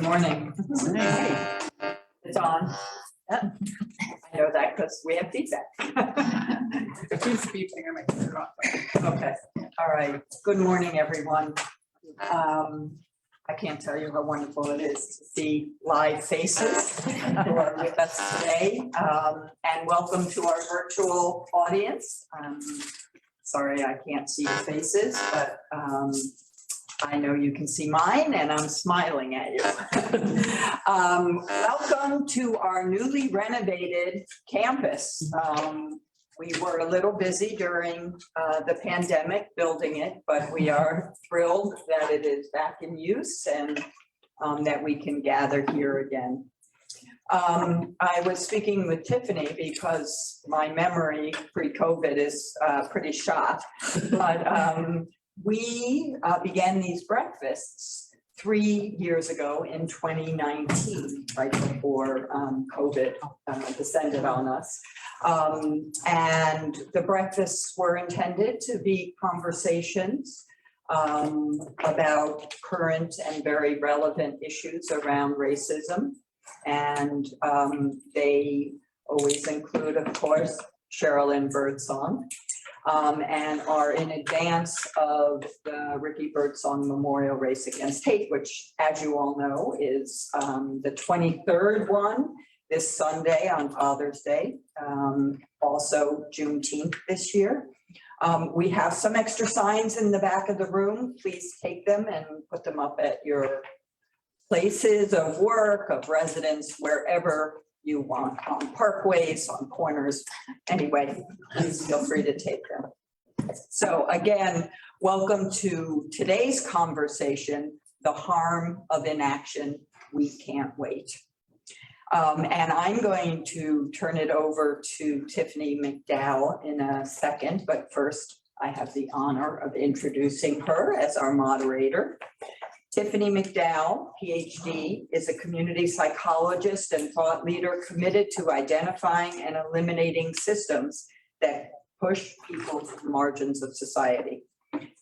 morning. It's on. Yep. I know that because we have feedback. If he's beeping, I might turn it off. Okay, all right. Good morning, everyone. I can't tell you how wonderful it is to see live faces who are with us today. And welcome to our virtual audience. Sorry, I can't see your faces, but I know you can see mine and I'm smiling at you. Welcome to our newly renovated campus. We were a little busy during the pandemic building it, but we are thrilled that it is back in use and that we can gather here again. I was speaking with Tiffany because my memory pre-COVID is pretty shot, but we began these breakfasts 3 years ago in 2019, right before COVID descended on us. And the breakfasts were intended to be conversations about current and very relevant issues around racism. And they always include, of course, Sherialyn Byrdsong, and are in advance of the Ricky Byrdsong Memorial Race Against Hate, which, as you all know, is the 23rd one this Sunday on Father's Day, also Juneteenth this year. We have some extra signs in the back of the room. Please take them and put them up at your places of work, of residence, wherever you want, on parkways, on corners. Anyway, please feel free to take them. So again, welcome to today's conversation, the harm of inaction. We can't wait. And I'm going to turn it over to Tiffany McDowell in a second, but first I have the honor of introducing her as our moderator. Tiffany McDowell, PhD, is a community psychologist and thought leader committed to identifying and eliminating systems that push people to the margins of society.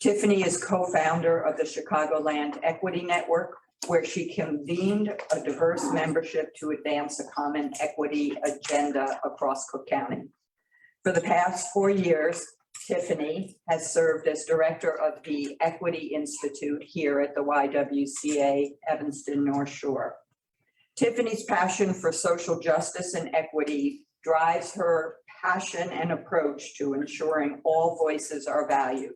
Tiffany is co-founder of the Chicagoland Equity Network, where she convened a diverse membership to advance a common equity agenda across Cook County. For the past 4 years, Tiffany has served as director of the Equity Institute here at the YWCA Evanston North Shore. Tiffany's passion for social justice and equity drives her passion and approach to ensuring all voices are valued.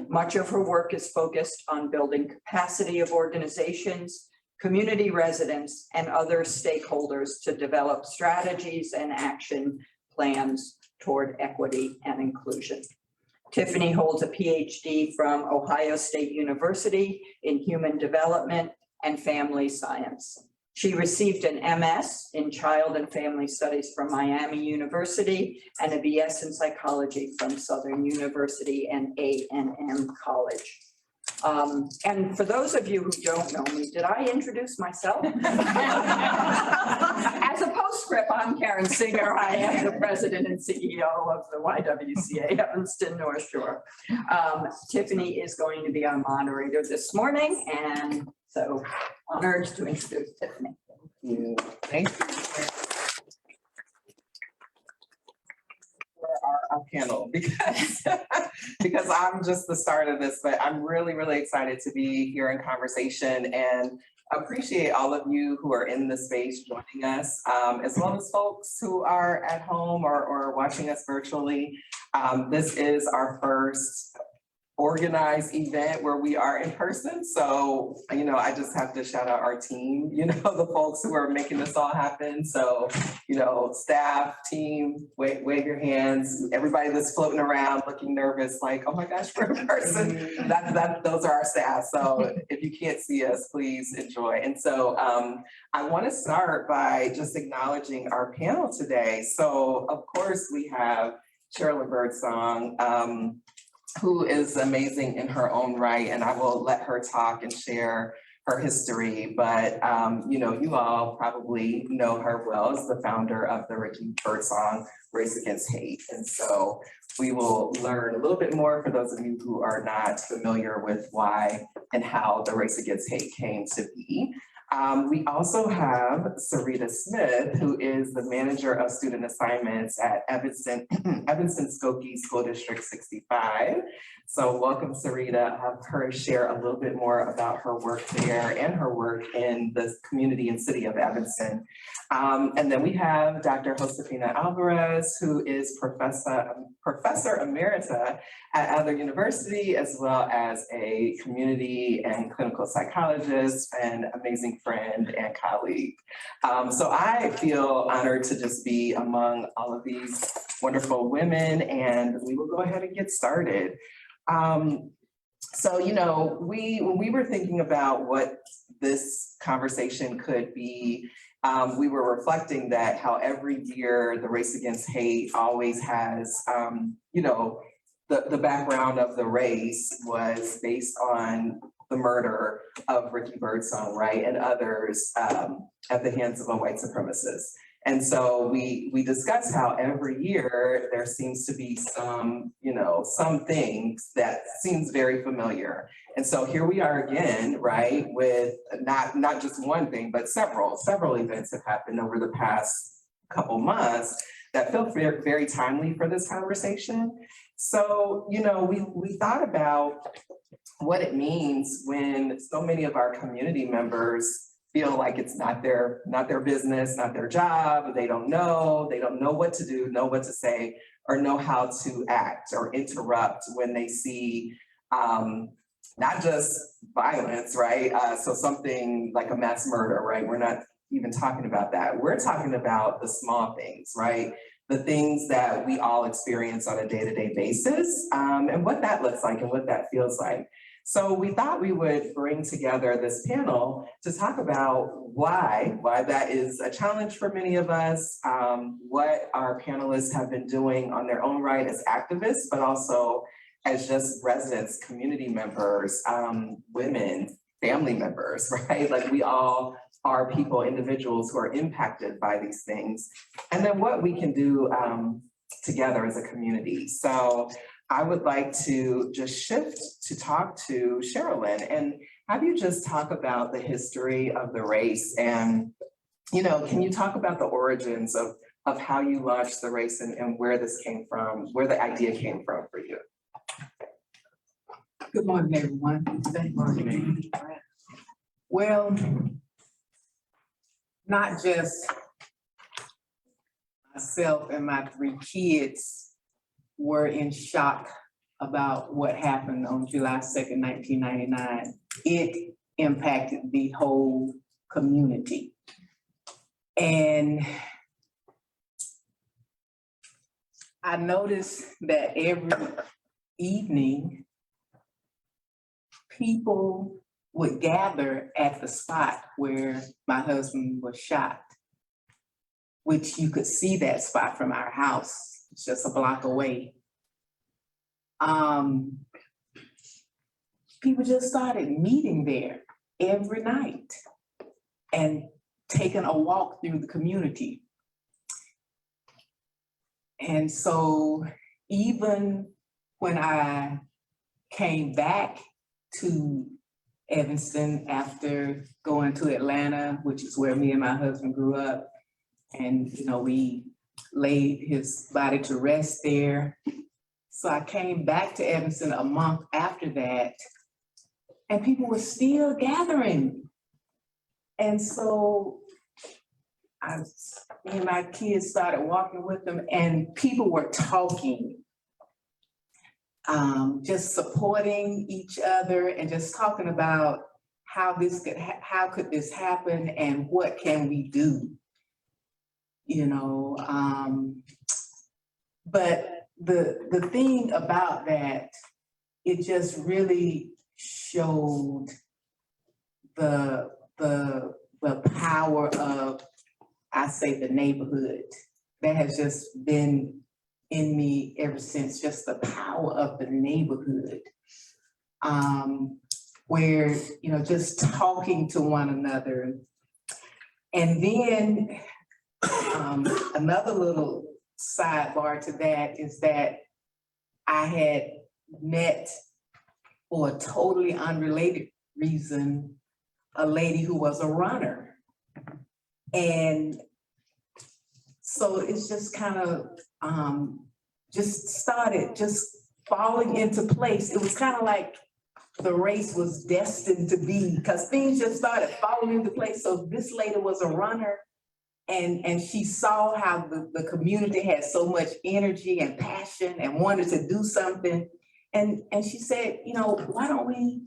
Much of her work is focused on building capacity of organizations, community residents, and other stakeholders to develop strategies and action plans toward equity and inclusion. Tiffany holds a PhD from Ohio State University in Human Development and Family Science. She received an MS in Child and Family Studies from Miami University and a BS in Psychology from Southern University and A&M College. And for those of you who don't know me, did I introduce myself? As a postscript, I'm Karen Singer. I am the president and CEO of the YWCA Evanston North Shore. Tiffany is going to be our moderator this morning, and so honored to introduce Tiffany. Thank you. Our panel because I'm just the start of this, but I'm really excited to be here in conversation and appreciate all of you who are in the space joining us, as well as folks who are at home or watching us virtually. This is our first organized event where we are in person. So, I just have to shout out our team, the folks who are making this all happen. So, staff, team, wave your hands, everybody that's floating around looking nervous, like, oh my gosh, we're in person. Those are our staff. So if you can't see us, please enjoy. And so I want to start by just acknowledging our panel today. So of course we have Sherialyn Byrdsong, who is amazing in her own right, and I will let her talk and share her history. But you all probably know her well as the founder of the Ricky Byrdsong Race Against Hate. And so we will learn a little bit more for those of you who are not familiar with why and how the Race Against Hate came to be. We also have Sarita Smith, who is the manager of student assignments at Evanston, Skokie School District 65. So welcome, Sarita. I'll have her share a little bit more about her work there and her work in the community and city of Evanston. And then we have Dr. Josefina Alvarez, who is Professor Emerita at Adler University, as well as a community and clinical psychologist and amazing friend and colleague. So I feel honored to just be among all of these wonderful women, and we will go ahead and get started. So, you know, when we were thinking about what this conversation could be, we were reflecting that how every year the Race Against Hate always has, you know, the background of the race was based on the murder of Ricky Byrdsong, right, and others at the hands of a white supremacist. And so we discussed how every year there seems to be some, you know, some things that seems very familiar. And so here we are again, right, with not just one thing, but several events have happened over the past couple months that felt very, very timely for this conversation. So, you know, we thought about what it means when so many of our community members feel like it's not their business, not their job. They don't know what to do, know what to say, or know how to act or interrupt when they see not just violence, right? So something like a mass murder, right? We're not even talking about that. We're talking about the small things, right? The things that we all experience on a day-to-day basis, and what that looks like and what that feels like. So we thought we would bring together this panel to talk about why that is a challenge for many of us, what our panelists have been doing on their own right as activists, but also as just residents, community members, women, family members, right? Like we all are people, individuals who are impacted by these things, and then what we can do together as a community. So I would like to just shift to talk to Sherialyn and have you just talk about the history of the race, and, you know, can you talk about the origins of how you launched the race and where this came from, where the idea came from for you? Good morning, everyone. Good morning. Well, not just myself and my 3 kids were in shock about what happened on July 2nd, 1999. It impacted the whole community. And I noticed that every evening, people would gather at the spot where my husband was shot, which you could see that spot from our house. It's just a block away. People just started meeting there every night and taking a walk through the community. And so even when I came back to Evanston after going to Atlanta, which is where me and my husband grew up, and you know, we laid his body to rest there. So I came back to Evanston a month after that, and people were still gathering. And so me and my kids started walking with them, and people were talking, just supporting each other and just talking about how could this happen and what can we do? You know, but the thing about that, it just really showed the power of, I say, the neighborhood. That has just been in me ever since, just the power of the neighborhood. Where, you know, just talking to one another. And then another little sidebar to that is that I had met, for a totally unrelated reason, a lady who was a runner. And so it's just kind of just started just falling into place. It was kind of like the race was destined to be, because things just started falling into place. So this lady was a runner, and she saw how the community had so much energy and passion and wanted to do something. And she said, you know, why don't we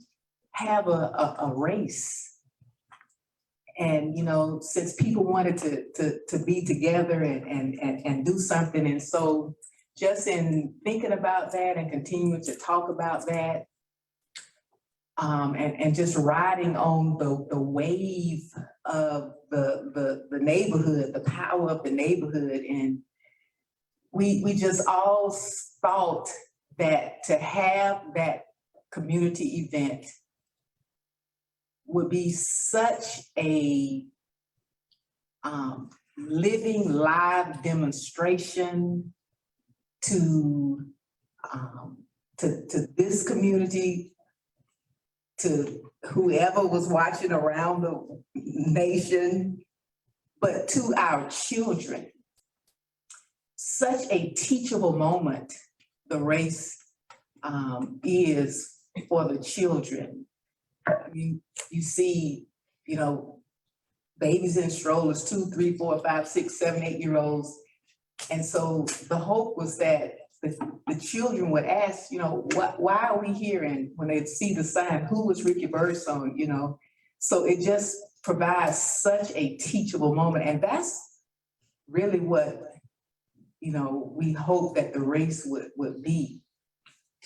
have a race? And, you know, since people wanted to be together and do something. And so just in thinking about that and continuing to talk about that, and just riding on the wave of the neighborhood, the power of the neighborhood. And we just all thought that to have that community event would be such a living live demonstration to this community, to whoever was watching around the nation, but to our children. Such a teachable moment the race is for the children. I mean, you see, you know, babies in strollers, 2, 3, 4, 5, 6, 7, 8-year-olds. And so the hope was that the children would ask, you know, why are we here? And when they see the sign, who was Ricky Byrdsong, you know? So it just provides such a teachable moment. And that's really what, you know, we hope that the race would be.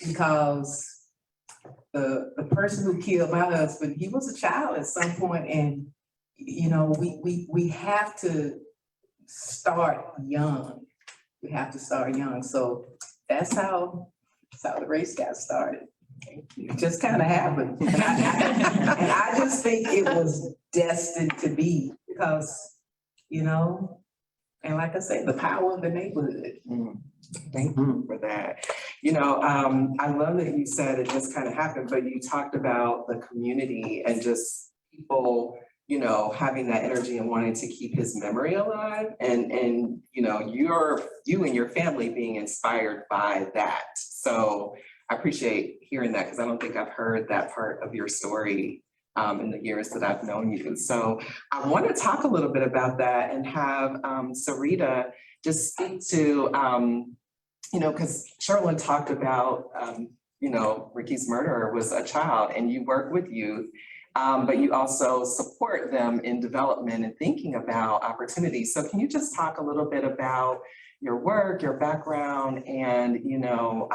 Because the person who killed my husband, he was a child at some point, and, you know, we have to start young. We have to start young. So that's how the race got started. It just kind of happened. And I just think it was destined to be, because, you know, and like I said, the power of the neighborhood. Thank you for that. You know, I love that you said it just kind of happened, but you talked about the community and just people, you know, having that energy and wanting to keep his memory alive, and you know, you and your family being inspired by that. So I appreciate hearing that, because I don't think I've heard that part of your story in the years that I've known you. So I want to talk a little bit about that and have Sarita just speak to, you know, because Sherialyn talked about, you know, Ricky's murderer was a child, and you work with youth. But you also support them in development and thinking about opportunities. So can you just talk a little bit about your work, your background, and, you know,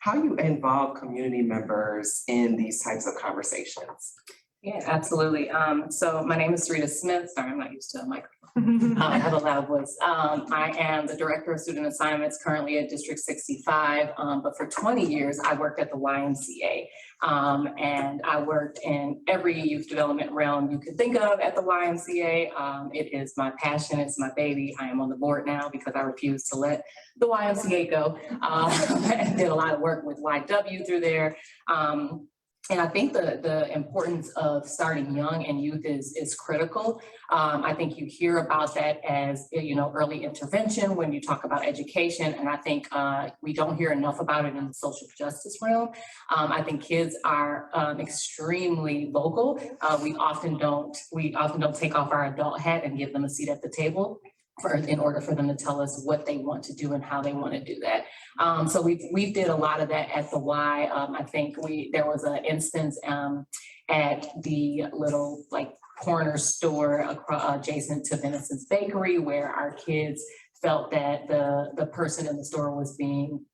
how you involve community members in these types of conversations? Yeah, absolutely. So my name is Sarita Smith. Sorry, I'm not used to a microphone. I have a loud voice. I am the Director of Student Assignments currently at District 65, but for 20 years, I worked at the YWCA. And I worked in every youth development realm you could think of at the YWCA. It is my passion, it's my baby. I am on the board now because I refuse to let the YWCA go. I did a lot of work with YW through there. And I think the importance of starting young and youth is critical. I think you hear about that as, you know, early intervention when you talk about education. And I think we don't hear enough about it in the social justice realm. I think kids are extremely vocal. We often don't take off our adult hat and give them a seat at the table in order for them to tell us what they want to do and how they want to do that. So we did a lot of that at the Y. I think there was an instance at the little like corner store adjacent to Venison's Bakery where our kids felt that the person in the store was being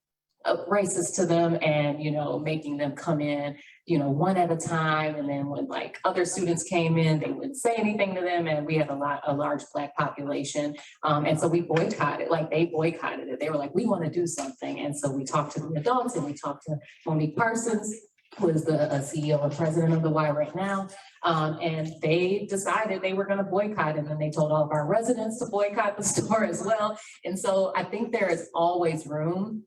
racist to them and, you know, making them come in, you know, one at a time. And then when like other students came in, they wouldn't say anything to them. And we had a large Black population. And so we boycotted, like they boycotted it. They were like, we want to do something. And so we talked to the adults and we talked to Monique Parsons, who is the CEO and president of the Y right now. And they decided they were going to boycott, and then they told all of our residents to boycott the store as well. And so I think there is always room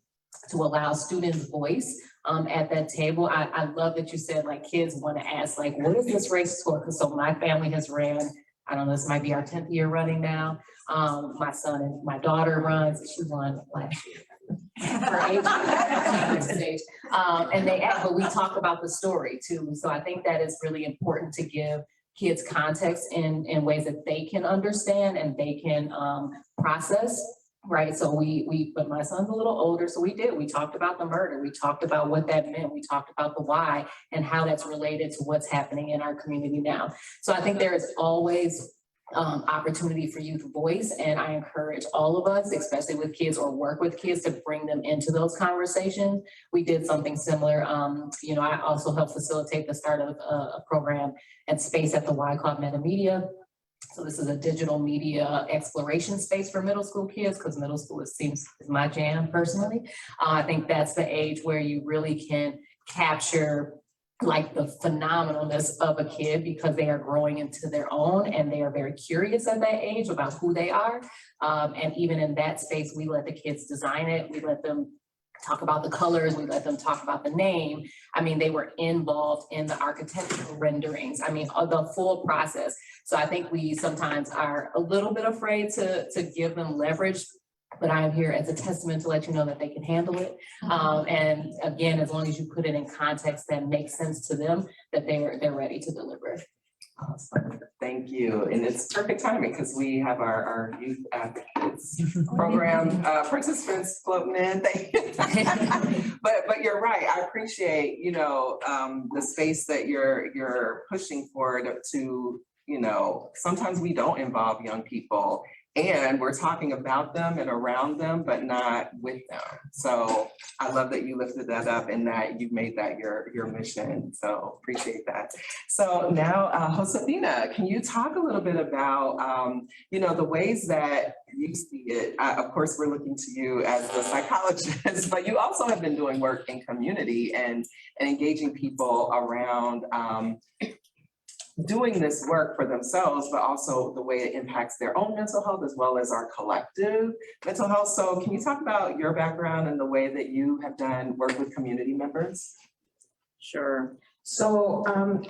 to allow students voice at that table. I love that you said like kids want to ask like, what is this race for? Because so my family has ran, I don't know, this might be our 10th year running now. My son and my daughter runs, she won last year. Her age. And they ask, but we talk about the story too. So I think that is really important to give kids context in ways that they can understand and they can process. Right, so but my son's a little older, so we talked about the murder, we talked about what that meant, we talked about the why and how that's related to what's happening in our community now. So I think there is always opportunity for youth voice, and I encourage all of us, especially with kids or work with kids, to bring them into those conversations. We did something similar. You know, I also helped facilitate the start of a program and space at the Y called Metamedia. So this is a digital media exploration space for middle school kids, because middle school, it seems, is my jam personally. I think that's the age where you really can capture like the phenomenalness of a kid, because they are growing into their own and they are very curious at that age about who they are. And even in that space, we let the kids design it. We let them talk about the colors. We let them talk about the name. I mean, they were involved in the architectural renderings. I mean, the full process. So I think we sometimes are a little bit afraid to give them leverage, but I am here as a testament to let you know that they can handle it. And again, as long as you put it in context that makes sense to them, that they're ready to deliver. Awesome. Thank you. And it's perfect timing because we have our youth advocates program participants floating in. But you're right. I appreciate, you know, the space that you're pushing for to, you know, sometimes we don't involve young people and we're talking about them and around them, but not with them. So I love that you lifted that up and that you've made that your mission. So appreciate that. So now, Josefina, can you talk a little bit about, you know, the ways that you see it? Of course, we're looking to you as the psychologist, but you also have been doing work in community and engaging people around doing this work for themselves, but also the way it impacts their own mental health as well as our collective mental health. So can you talk about your background and the way that you have done work with community members? Sure. So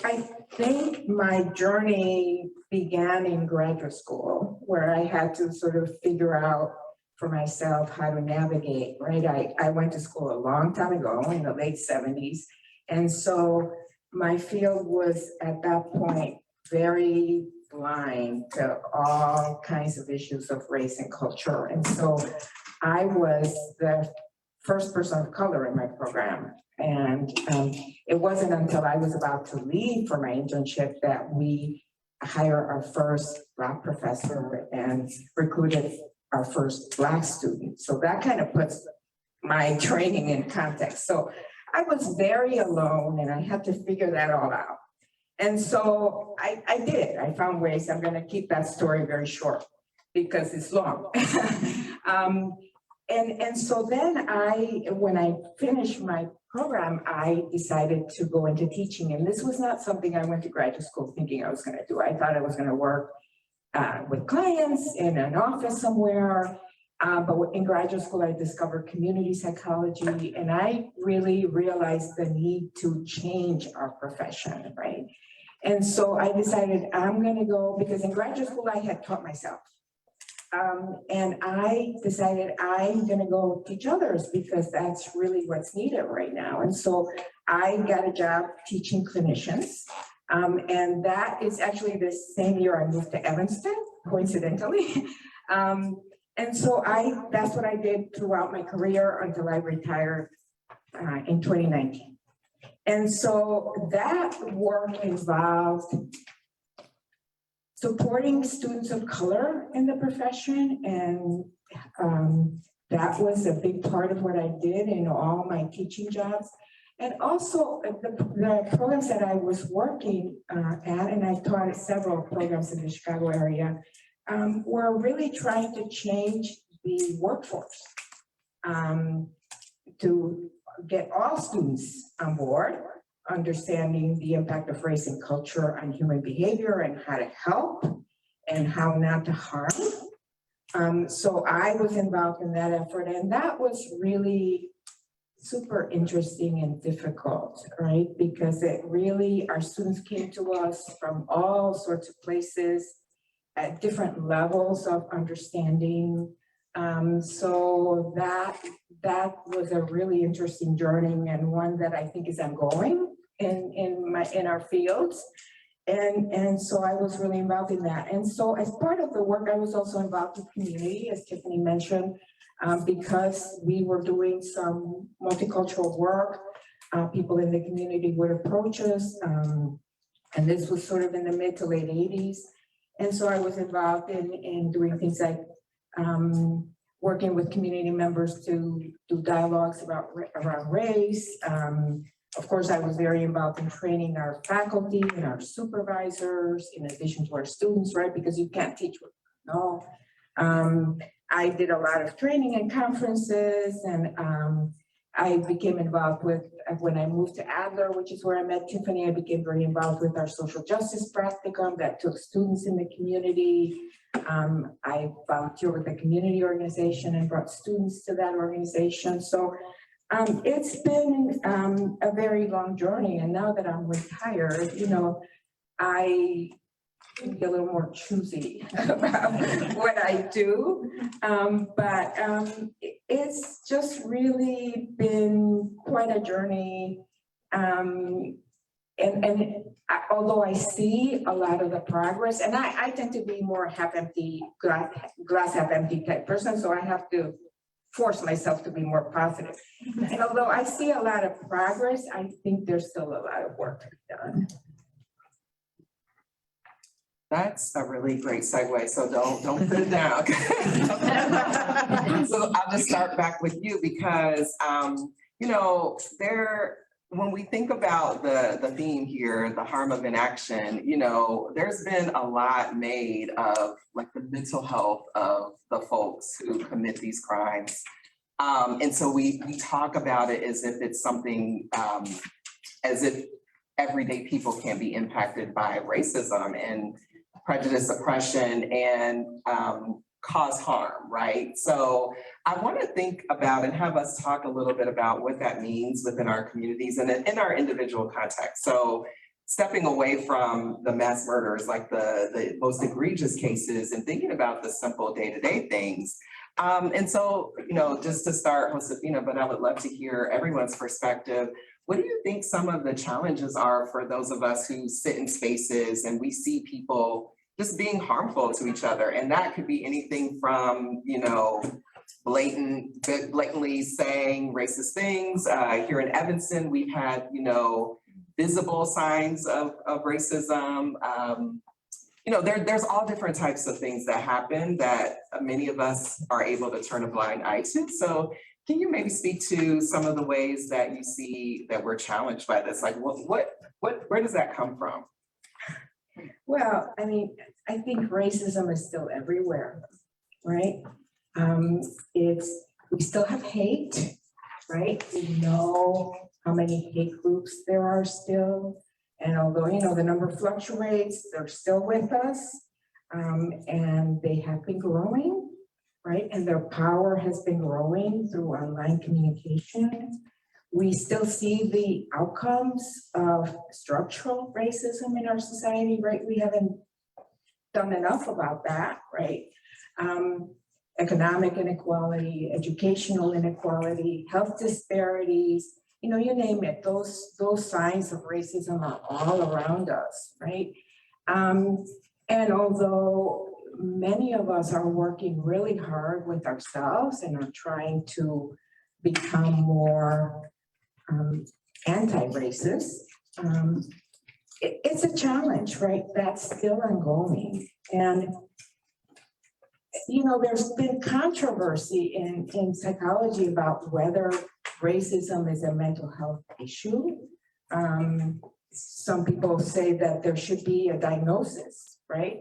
I think my journey began in graduate school, where I had to sort of figure out for myself how to navigate, right? I went to school a long time ago, in the late 70s. And so my field was at that point very blind to all kinds of issues of race and culture. And so I was the first person of color in my program. And it wasn't until I was about to leave for my internship that we hired our first Black professor and recruited our first Black student. So that kind of puts my training in context. So I was very alone and I had to figure that all out. And so I did. I found ways. I'm going to keep that story very short because it's long. And so then when I finished my program, I decided to go into teaching. And this was not something I went to graduate school thinking I was going to do. I thought I was going to work with clients in an office somewhere. But in graduate school, I discovered community psychology, and I really realized the need to change our profession, right? And so I decided I'm going to go, because in graduate school, I had taught myself. And I decided I'm going to go teach others because that's really what's needed right now. And so I got a job teaching clinicians. And that is actually the same year I moved to Evanston, coincidentally. And so that's what I did throughout my career until I retired in 2019. And so that work involved supporting students of color in the profession. And that was a big part of what I did in all my teaching jobs. And also the programs that I was working at, and I taught several programs in the Chicago area, we're really trying to change the workforce to get all students on board, understanding the impact of race and culture on human behavior and how to help and how not to harm. So I was involved in that effort, and that was really super interesting and difficult, right? Because it really, our students came to us from all sorts of places at different levels of understanding. So that was a really interesting journey, and one that I think is ongoing in our fields. And so I was really involved in that. And so as part of the work, I was also involved in community, as Tiffany mentioned, because we were doing some multicultural work. People in the community would approach us, and this was sort of in the mid to late 80s. And so I was involved in doing things like working with community members to do dialogues around race. Of course, I was very involved in training our faculty and our supervisors, in addition to our students, right? Because you can't teach what you know. I did a lot of training and conferences, and I became involved with, when I moved to Adler, which is where I met Tiffany, I became very involved with our social justice practicum that took students in the community. I volunteered with the community organization and brought students to that organization. So it's been a very long journey, and now that I'm retired, you know, I can be a little more choosy about what I do, but it's just really been quite a journey, although I see a lot of the progress, and I tend to be more half empty, glass half empty type person, so I have to force myself to be more positive. And although I see a lot of progress, I think there's still a lot of work to be done. That's a really great segue, so don't put it down. So I'll just start back with you because, you know, when we think about the theme here, the harm of inaction, you know, there's been a lot made of like the mental health of the folks who commit these crimes. And so we talk about it as if it's something, as if everyday people can be impacted by racism and prejudice, oppression, and cause harm, right? So I want to think about and have us talk a little bit about what that means within our communities and in our individual context. So stepping away from the mass murders, like the most egregious cases, and thinking about the simple day-to-day things. And so, you know, just to start, Josefina, but I would love to hear everyone's perspective. What do you think some of the challenges are for those of us who sit in spaces and we see people just being harmful to each other? And that could be anything from, you know, blatantly saying racist things. Here in Evanston, we've had, you know, visible signs of racism. You know, there's all different types of things that happen that many of us are able to turn a blind eye to. So can you maybe speak to some of the ways that you see that we're challenged by this? Like where does that come from? Well, I mean, I think racism is still everywhere, right? We still have hate, right? We know how many hate groups there are still. And although, you know, the number fluctuates, they're still with us. And they have been growing, right? And their power has been growing through online communication. We still see the outcomes of structural racism in our society, right? We haven't done enough about that, right? Economic inequality, educational inequality, health disparities, you know, you name it, those signs of racism are all around us, right? And although many of us are working really hard with ourselves and are trying to become more anti-racist, it's a challenge, right? That's still ongoing. And, you know, there's been controversy in psychology about whether racism is a mental health issue. Some people say that there should be a diagnosis, right?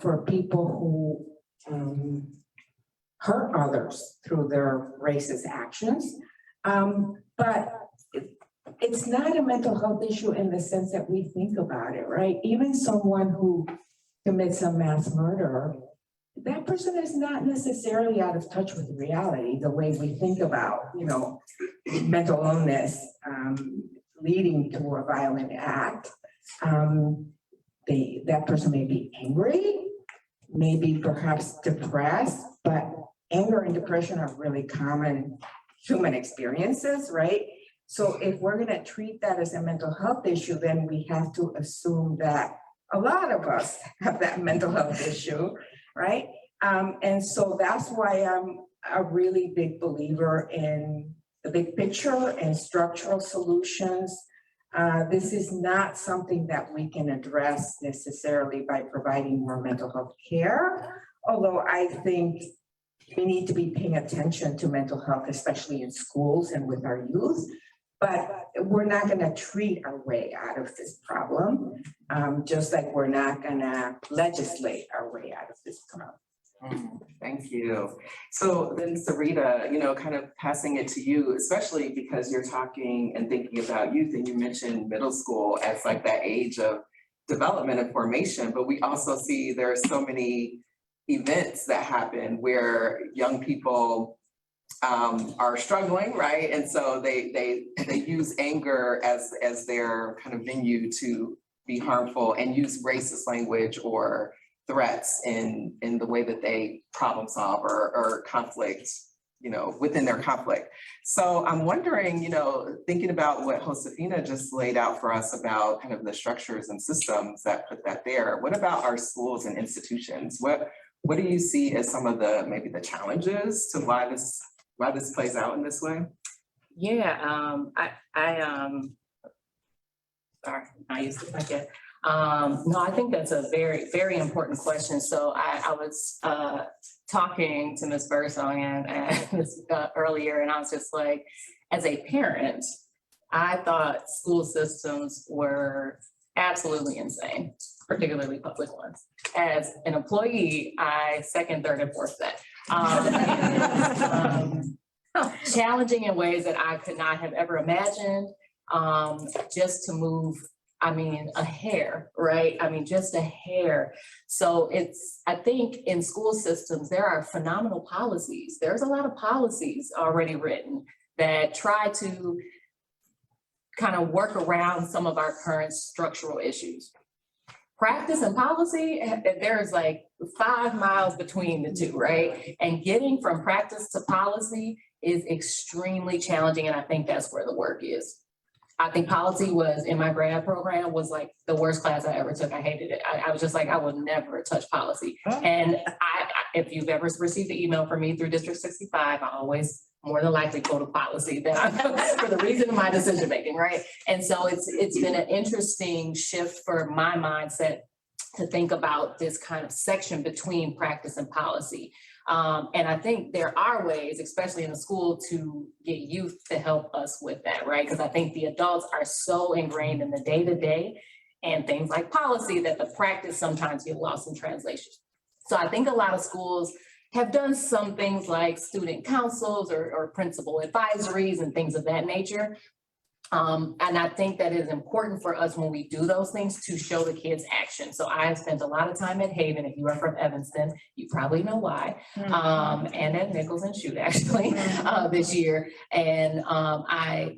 For people who hurt others through their racist actions. But it's not a mental health issue in the sense that we think about it, right? Even someone who commits a mass murder that person is not necessarily out of touch with reality, the way we think about, mental illness leading to a violent act. That person may be angry, maybe perhaps depressed, but anger and depression are really common human experiences, right? So if we're gonna treat that as a mental health issue, then we have to assume that a lot of us have that mental health issue, right? And so that's why I'm a really big believer in the big picture and structural solutions. This is not something that we can address necessarily by providing more mental health care, although I think we need to be paying attention to mental health, especially in schools and with our youth. But we're not going to treat our way out of this problem, just like we're not going to legislate our way out of this problem. Thank you. So then Sarita, kind of passing it to you, especially because you're talking and thinking about youth, and you mentioned middle school as like that age of development and formation, but we also see there are so many events that happen where young people are struggling, right? And so they use anger as their kind of venue to be harmful and use racist language or threats in the way that they problem solve or conflict, within their conflict. So I'm wondering, thinking about what Josefina just laid out for us about kind of the structures and systems that put that there, what about our schools and institutions? What do you see as some of maybe the challenges to why this plays out in this way? Yeah, sorry, I used to like it. No, I think that's a very, very important question. So I was talking to Ms. Byrdsong and earlier, and I was just like, as a parent, I thought school systems were absolutely insane, particularly public ones. As an employee, I second, third, and fourth that. Challenging in ways that I could not have ever imagined, just to move, a hair, right? Just a hair. So I think in school systems, there are phenomenal policies. There's a lot of policies already written that try to kind of work around some of our current structural issues. Practice and policy, there's like 5 miles between the two, right? And getting from practice to policy is extremely challenging, and I think that's where the work is. I think policy was, in my grad program, was like the worst class I ever took. I hated it. I was just like, I will never touch policy. And if you've ever received an email from me through District 65, I always more than likely quote a policy that for the reason of my decision making, right? And so it's been an interesting shift for my mindset to think about this kind of section between practice and policy. And I think there are ways, especially in the school, to get youth to help us with that, right? Because I think the adults are so ingrained in the day-to-day and things like policy that the practice sometimes get lost in translation. So I think a lot of schools have done some things like student councils or principal advisories and things of that nature. And I think that is important for us when we do those things to show the kids action. So I have spent a lot of time at Haven. If you are from Evanston, you probably know why. And at Nichols and Shute actually this year. And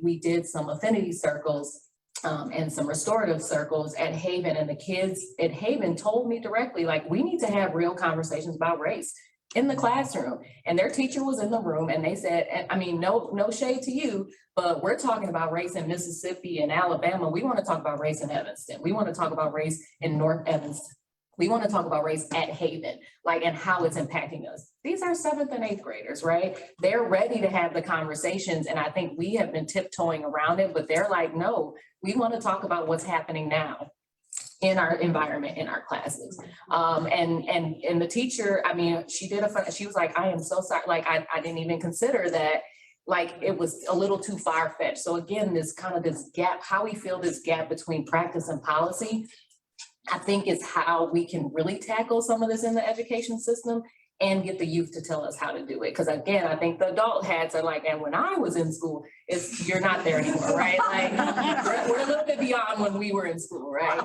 we did some affinity circles and some restorative circles at Haven. And the kids at Haven told me directly, like, we need to have real conversations about race in the classroom. And their teacher was in the room and they said, no shade to you, but we're talking about race in Mississippi and Alabama. We want to talk about race in Evanston. We want to talk about race in North Evanston. We want to talk about race at Haven, and how it's impacting us. These are 7th and 8th graders, right? They're ready to have the conversations. And I think we have been tiptoeing around it, but they're like, no, we want to talk about what's happening now in our environment, in our classes. And the teacher, she was like, I am so sorry. Like, I didn't even consider that, it was a little too far-fetched. So again, this gap, how we feel this gap between practice and policy, I think is how we can really tackle some of this in the education system, and get the youth to tell us how to do it. Because again, I think the adult hats are like, and when I was in school, you're not there anymore, right? Like, we're a little bit beyond when we were in school, right?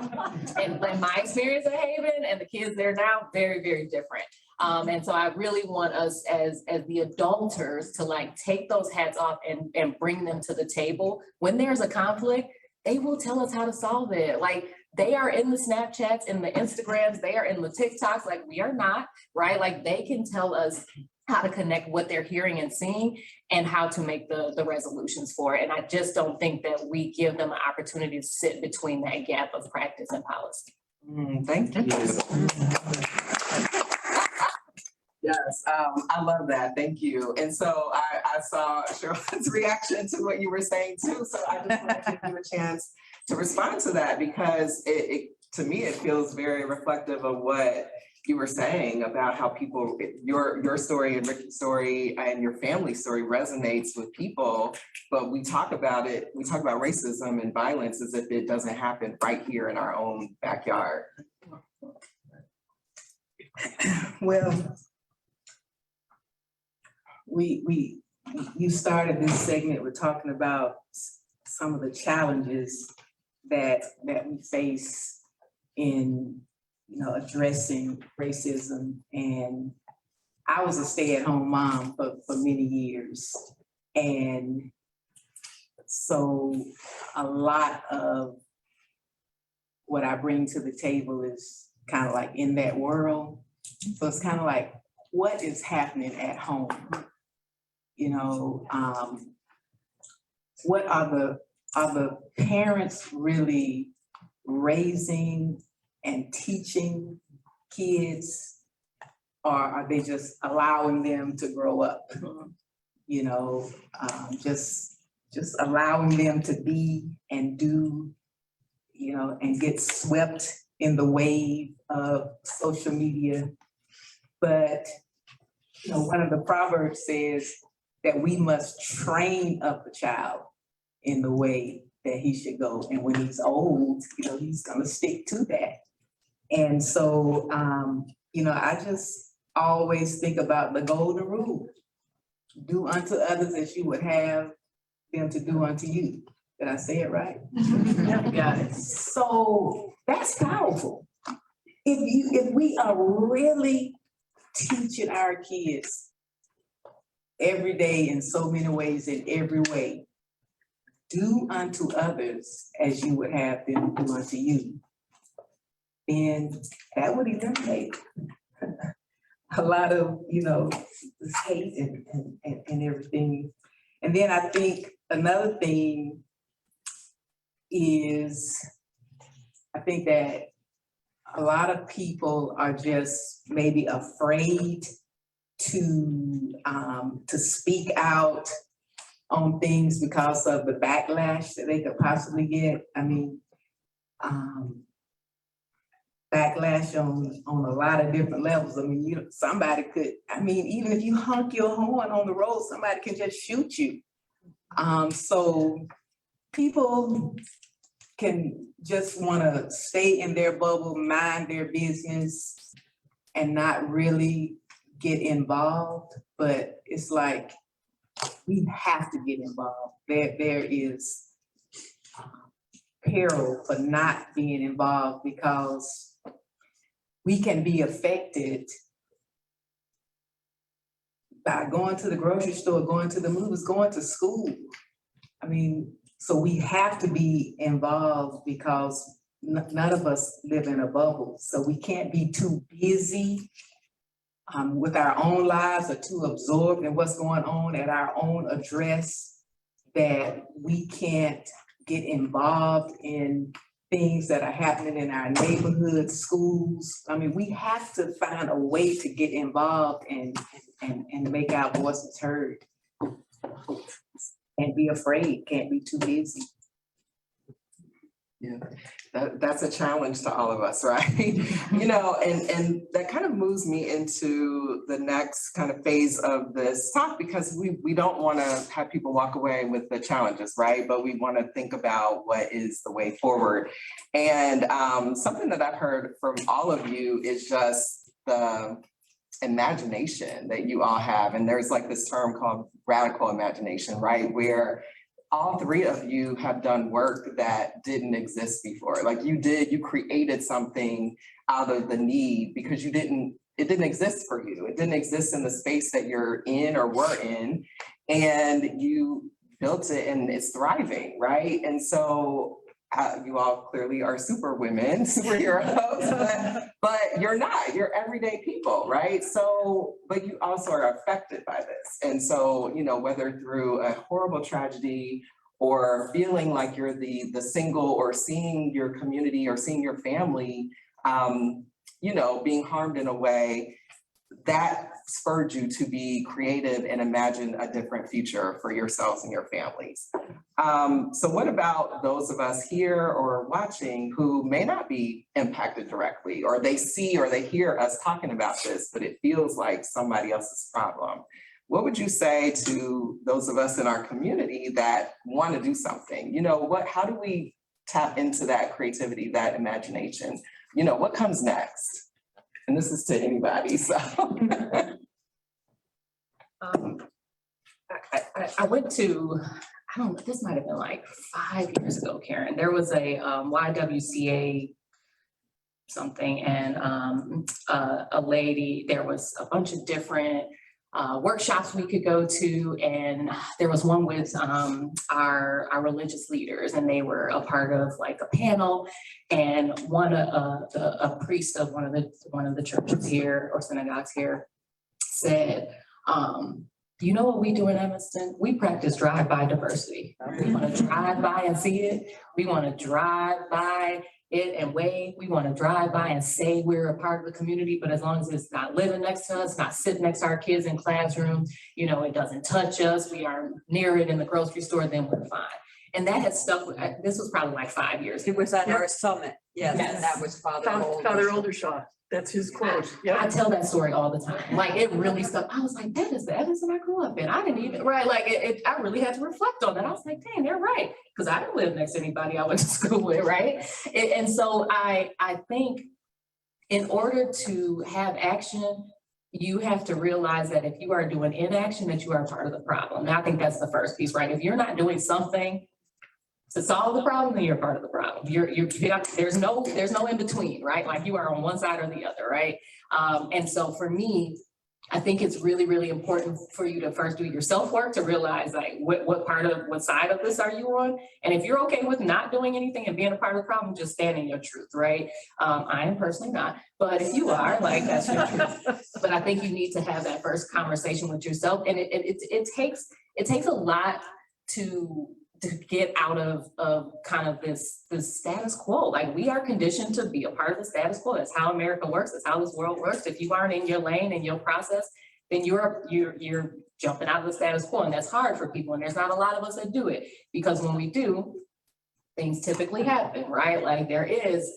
And like my experience at Haven and the kids there now, very, very different. And so I really want us as the adulters to like take those hats off and bring them to the table. When there's a conflict, they will tell us how to solve it. Like, they are in the Snapchats, in the Instagrams, they are in the TikToks, like we are not, right? Like, they can tell us how to connect what they're hearing and seeing and how to make the resolutions for it. And I just don't think that we give them an opportunity to sit between that gap of practice and policy. Thank you. Yes, I love that. Thank you. And so I saw Sherylyn's reaction to what you were saying too. So I just want to give you a chance to respond to that, because to me, it feels very reflective of what you were saying about how people, your story and Ricky's story and your family story resonates with people, but we talk about it, we talk about racism and violence as if it doesn't happen right here in our own backyard. Well, you started this segment with talking about some of the challenges that we face in, addressing racism. And I was a stay-at-home mom for many years. And so a lot of what I bring to the table is kind of like in that world. So it's kind of like, what is happening at home? What are the parents really raising and teaching kids, or are they just allowing them to grow up? Just allowing them to be and do, and get swept in the wave of social media. But, one of the proverbs says that we must train up a child in the way that he should go. And when he's old, he's gonna stick to that. And so, I just always think about the golden rule. Do unto others as you would have them to do unto you. Did I say it right? Got it. So that's powerful. If we are really teaching our kids every day in so many ways, in every way, do unto others as you would have them do unto you, then that would eliminate a lot of, this hate and everything. And then I think another thing is, I think that a lot of people are just maybe afraid to speak out on things because of the backlash that they could possibly get. I mean, backlash on a lot of different levels. I mean, somebody could, even if you honk your horn on the road, somebody can just shoot you. So people can just want to stay in their bubble, mind their business, and not really get involved. But it's like, we have to get involved. There is peril for not being involved, because we can be affected by going to the grocery store, going to the movies, going to school. So we have to be involved, because none of us live in a bubble. So we can't be too busy with our own lives, or too absorbed in what's going on at our own address, that we can't get involved in things that are happening in our neighborhoods, schools. We have to find a way to get involved and make our voices heard. Can't be afraid, can't be too busy. Yeah, that's a challenge to all of us, right? And that kind of moves me into the next kind of phase of this talk, because we don't want to have people walk away with the challenges, right? But we want to think about what is the way forward. And something that I've heard from all of you is just the imagination that you all have. And there's like this term called radical imagination, right? Where all three of you have done work that didn't exist before. Like you created something out of the need because it didn't exist for you. It didn't exist in the space that you're in or were in, and you built it and it's thriving, right? And so you all clearly are super women, superheroes, but you're not, you're everyday people, right? So, but you also are affected by this. And so, you know, whether through a horrible tragedy or feeling like you're the single, or seeing your community or seeing your family, you know, being harmed in a way, that spurred you to be creative and imagine a different future for yourselves and your families. So what about those of us here or watching who may not be impacted directly, or they see or they hear us talking about this, but it feels like somebody else's problem? What would you say to those of us in our community that want to do something? You know, how do we tap into that creativity, that imagination? You know, what comes next? And this is to anybody, so. I went to, this might have been like 5 years ago, Karen. There was a YWCA something, and a lady, there was a bunch of different workshops we could go to, and there was one with our religious leaders, and they were a part of like a panel, and a priest of one of the churches here or synagogues here said, you know what we do in Evanston? We practice drive-by diversity. We want to drive by and see it. We want to drive by it and wave. We want to drive by and say we're a part of the community, but as long as it's not living next to us, not sitting next to our kids in classrooms, you know, it doesn't touch us, we aren't near it in the grocery store, then we're fine. And that has stuck with, this was probably like 5 years ago. It was at our summit, yes, Yes. and that was Father Aldershot. That's his quote. I tell that story all the time. Like it really stuck. I was like, that is the Evanston I grew up in. I didn't even, right? Like I really had to reflect on that. I was like, dang, they're right. Because I didn't live next to anybody I went to school with, right? And so I think in order to have action, you have to realize that if you are doing inaction, that you are part of the problem. And I think that's the first piece, right? If you're not doing something to solve the problem, then you're part of the problem. There's no in between, right? Like you are on one side or the other, right? And so for me, I think it's really, really important for you to first do your self-work to realize like what side of this are you on? And if you're okay with not doing anything and being a part of the problem, just stand in your truth, right? I am personally not, but if you are, like that's your truth. But I think you need to have that first conversation with yourself. And it takes a lot to get out of kind of this status quo. Like we are conditioned to be a part of the status quo. That's how America works. That's how this world works. If you aren't in your lane and your process, then you're jumping out of the status quo. And that's hard for people. And there's not a lot of us that do it, because when we do, things typically happen, right? Like there is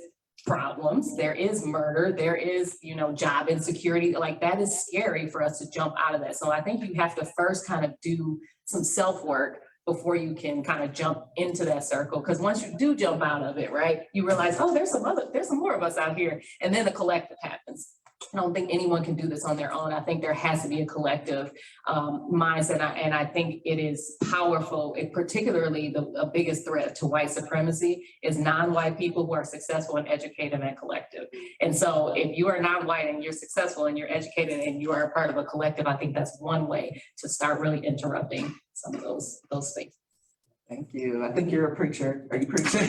problems, there is murder, there is, you know, job insecurity. Like that is scary for us to jump out of that. So I think you have to first kind of do some self-work before you can kind of jump into that circle. Because once you do jump out of it, right, you realize, oh, there's some more of us out here. And then the collective happens. I don't think anyone can do this on their own. I think there has to be a collective mindset. And I think it is powerful. Particularly the biggest threat to white supremacy is non-white people who are successful and educated and collective. And so if you are non-white and you're successful and you're educated and you are a part of a collective, I think that's one way to start really interrupting some of those spaces. Thank you. I think you're a preacher. Are you preaching?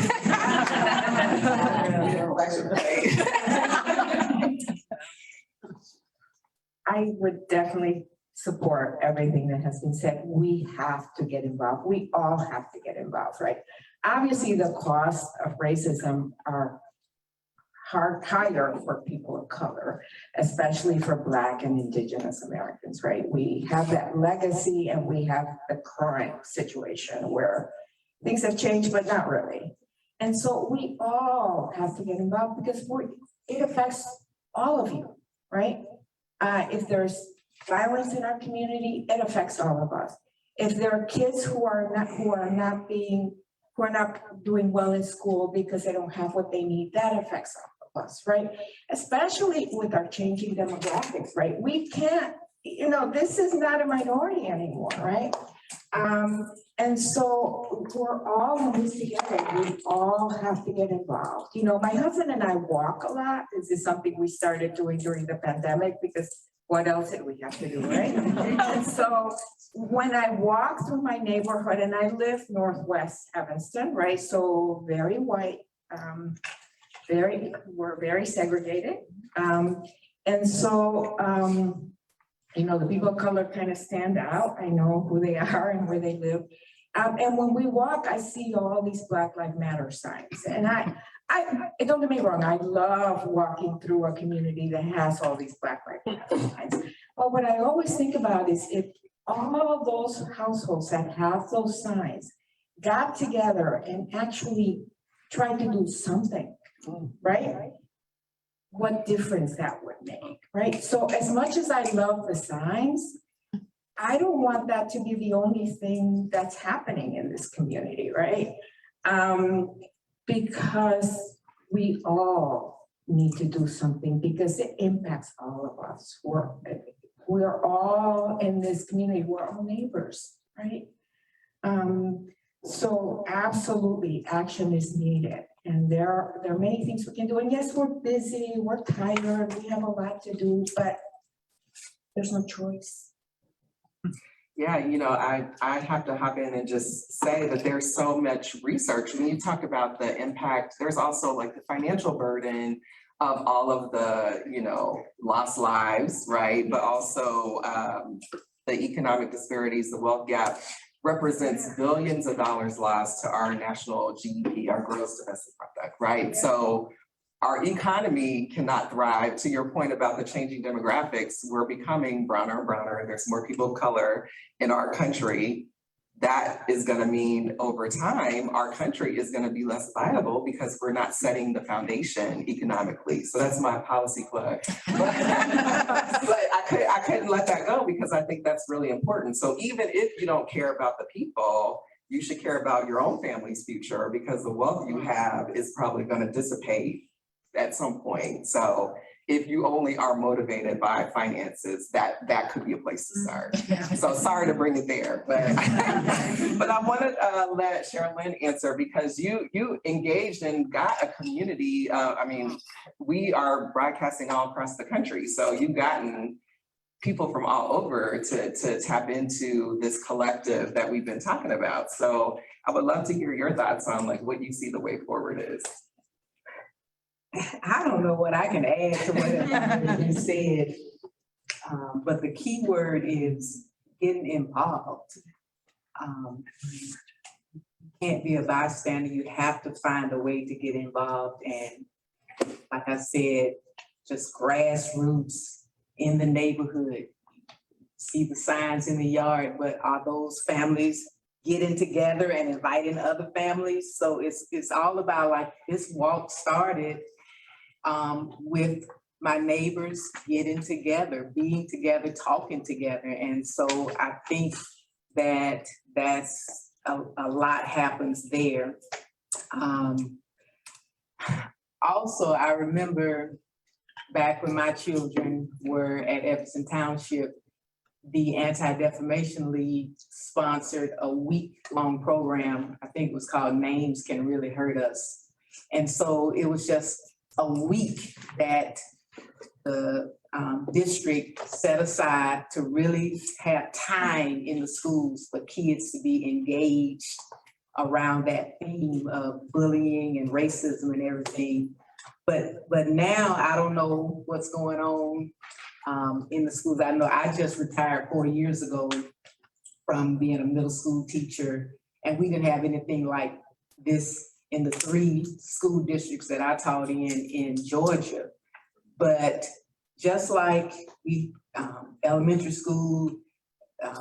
I would definitely support everything that has been said. We have to get involved. We all have to get involved, right? Obviously, the costs of racism are higher for people of color, especially for Black and Indigenous Americans, right? We have that legacy and we have the current situation where things have changed, but not really. And so we all have to get involved because it affects all of you, right? If there's violence in our community, it affects all of us. If there are kids who are not doing well in school because they don't have what they need, that affects all of us, right? Especially with our changing demographics, right? We can't, this is not a minority anymore, right? And so we're all in this together. We all have to get involved. My husband and I walk a lot. This is something we started doing during the pandemic because what else did we have to do, right? And so when I walk through my neighborhood, and I live Northwest Evanston, right? So very white, we're very segregated. And so, the people of color kind of stand out. I know who they are and where they live. And when we walk, I see all these Black Lives Matter signs. And I don't get me wrong, I love walking through a community that has all these Black Lives Matter signs. But what I always think about is if all of those households that have those signs got together and actually tried to do something, right? What difference that would make, right? So as much as I love the signs, I don't want that to be the only thing that's happening in this community, right? Because we all need to do something because it impacts all of us. We're all in this community, we're all neighbors, right? So absolutely action is needed. And there are many things we can do. And yes, we're busy, we're tired, we have a lot to do, but there's no choice. Yeah, I have to hop in and just say that there's so much research. When you talk about the impact, there's also like the financial burden of all of the, lost lives, right? But also the economic disparities, the wealth gap represents billions of dollars lost to our national GDP, our gross domestic product, right? So our economy cannot thrive. To your point about the changing demographics, we're becoming browner and browner. There's more people of color in our country. That is going to mean over time, our country is going to be less viable because we're not setting the foundation economically. So that's my policy plug. But I couldn't let that go because I think that's really important. So even if you don't care about the people, you should care about your own family's future because the wealth you have is probably going to dissipate at some point. So if you only are motivated by finances, that could be a place to start. So sorry to bring it there, but but I want to let Sherialyn answer because you engaged and got a community. We are broadcasting all across the country, so you've gotten people from all over to tap into this collective that we've been talking about. So I would love to hear your thoughts on like what you see the way forward is. I don't know what I can add to what you said, but the key word is getting involved. You can't be a bystander, you have to find a way to get involved. And like I said, just grassroots in the neighborhood. See the signs in the yard, but are those families getting together and inviting other families? So it's all about like this walk started with my neighbors getting together, being together, talking together. And so I think that that's a lot happens there. Also, I remember back when my children were at Evanston Township, the Anti-Defamation League sponsored a week-long program. I think it was called Names Can Really Hurt Us. And so it was just a week that the district set aside to really have time in the schools for kids to be engaged around that theme of bullying and racism and everything. But now I don't know what's going on in the schools. I know I just retired 4 years ago from being a middle school teacher, and we didn't have anything like this in the 3 school districts that I taught in Georgia. But just like we, elementary school,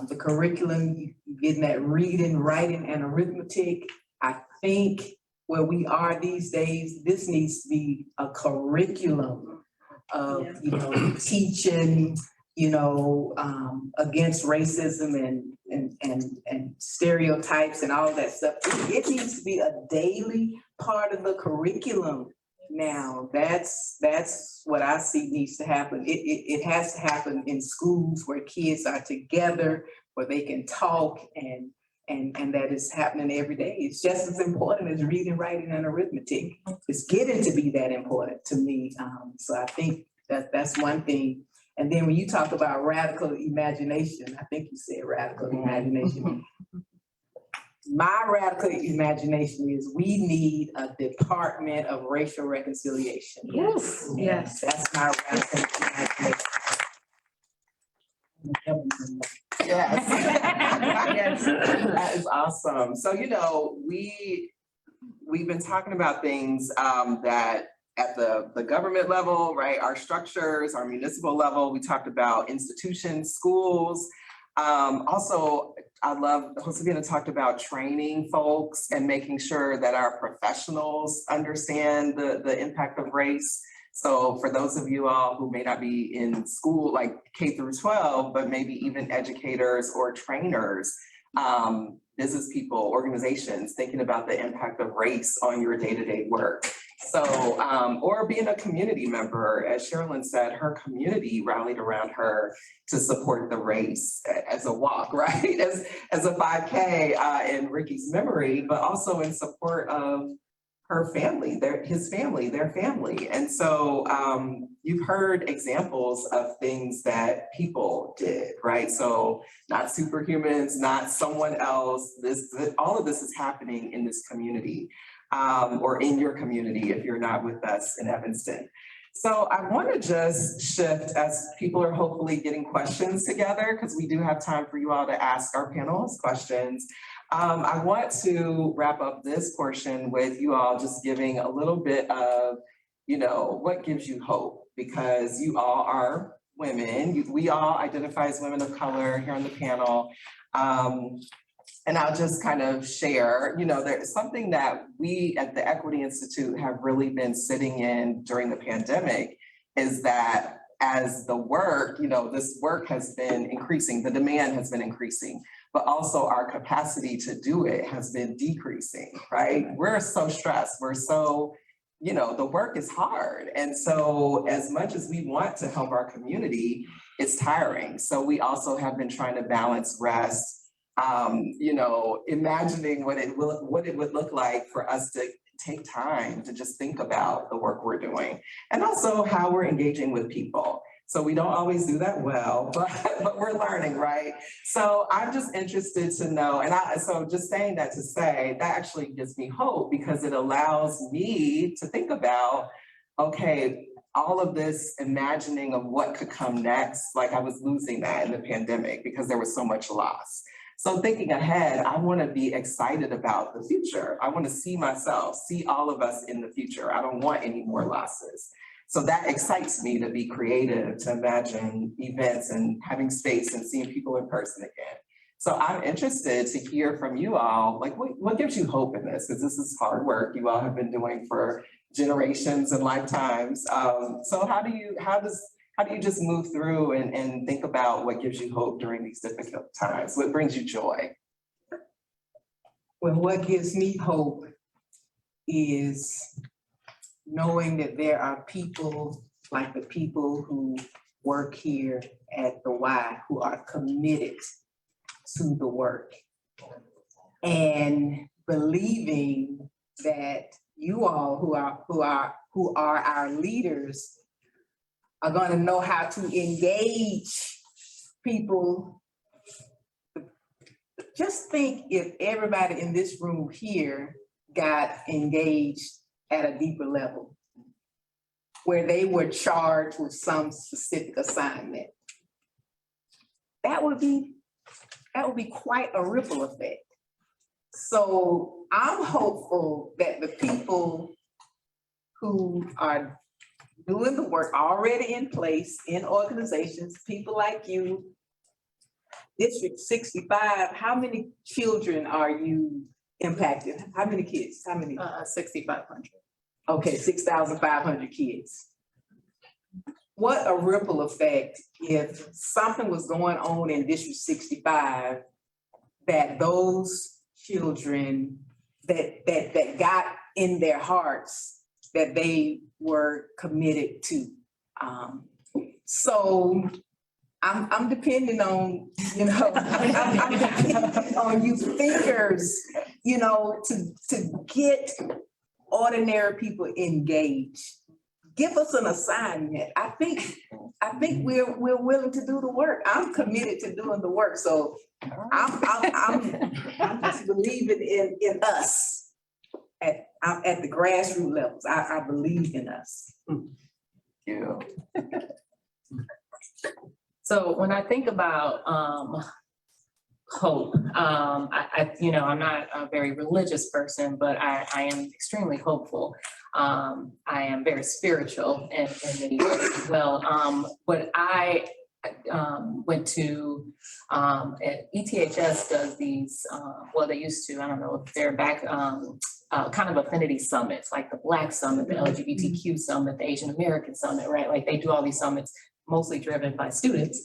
the curriculum, getting that reading, writing, and arithmetic, I think where we are these days, this needs to be a curriculum of, teaching, against racism and stereotypes and all that stuff. It needs to be a daily part of the curriculum, Now, that's what I see needs to happen. It has to happen in schools where kids are together, where they can talk and that is happening every day. It's just as important as reading, writing, and arithmetic. It's getting to be that important to me. So I think that's one thing. And then when you talk about radical imagination, I think you said radical imagination. My radical imagination is we need a Department of Racial Reconciliation. Yes, yes. That's my radical imagination. Yes. Yes. That is awesome. So, we've been talking about things that at the government level, right? Our structures, our municipal level, we talked about institutions, schools. Also, I love, Josefina talked about training folks and making sure that our professionals understand the impact of race. So for those of you all who may not be in school, like K through 12, but maybe even educators or trainers, business people, organizations, thinking about the impact of race on your day-to-day work. So, or being a community member, as Sherialyn said, her community rallied around her to support the race as a walk, right? As a 5K in Ricky's memory, but also in support of her family, their family. And so you've heard examples of things that people did, right? So not superhumans, not someone else. All of this is happening in this community. Or in your community if you're not with us in Evanston. So I want to just shift as people are hopefully getting questions together, because we do have time for you all to ask our panelists questions. I want to wrap up this portion with you all just giving a little bit of, what gives you hope, because you all are women. We all identify as women of color here on the panel. And I'll just kind of share, there's something that we at the Equity Institute have really been sitting in during the pandemic is that as the work, this work has been increasing, the demand has been increasing, but also our capacity to do it has been decreasing, right? We're so stressed, we're so, the work is hard. And so as much as we want to help our community, it's tiring. So we also have been trying to balance rest, imagining what it would look like for us to take time to just think about the work we're doing and also how we're engaging with people. So we don't always do that well, but we're learning, right? So I'm just interested to know, so just saying that to say, that actually gives me hope because it allows me to think about, okay, all of this imagining of what could come next, like I was losing that in the pandemic because there was so much loss. So thinking ahead, I want to be excited about the future. I want to see myself, see all of us in the future. I don't want any more losses. So that excites me to be creative, to imagine events and having space and seeing people in person again. So I'm interested to hear from you all, like what gives you hope in this? Because this is hard work you all have been doing for generations and lifetimes. So how do you just move through and think about what gives you hope during these difficult times? What brings you joy? Well, what gives me hope is knowing that there are people like the people who work here at the Y who are committed to the work and believing that you all who are our leaders are going to know how to engage people. Just think if everybody in this room here got engaged at a deeper level, where they were charged with some specific assignment. That would be quite a ripple effect. So I'm hopeful that the people who are doing the work already in place in organizations, people like you, District 65, how many children are you impacted? How many kids? How many? 6,500. Okay, 6,500 kids. What a ripple effect if something was going on in District 65 that those children that got in their hearts that they were committed to. So I'm depending on, I'm depending on you thinkers, to get ordinary people engaged. Give us an assignment. I think we're willing to do the work. I'm committed to doing the work. So I'm just believing in us at the grassroots levels. I believe in us. You. So when I think about hope, I'm not a very religious person, but I am extremely hopeful. I am very spiritual in many ways as well. But I went to ETHS does these, they used to, I don't know if they're back, kind of affinity summits, like the Black Summit, the LGBTQ Summit, the Asian American Summit, right? Like they do all these summits mostly driven by students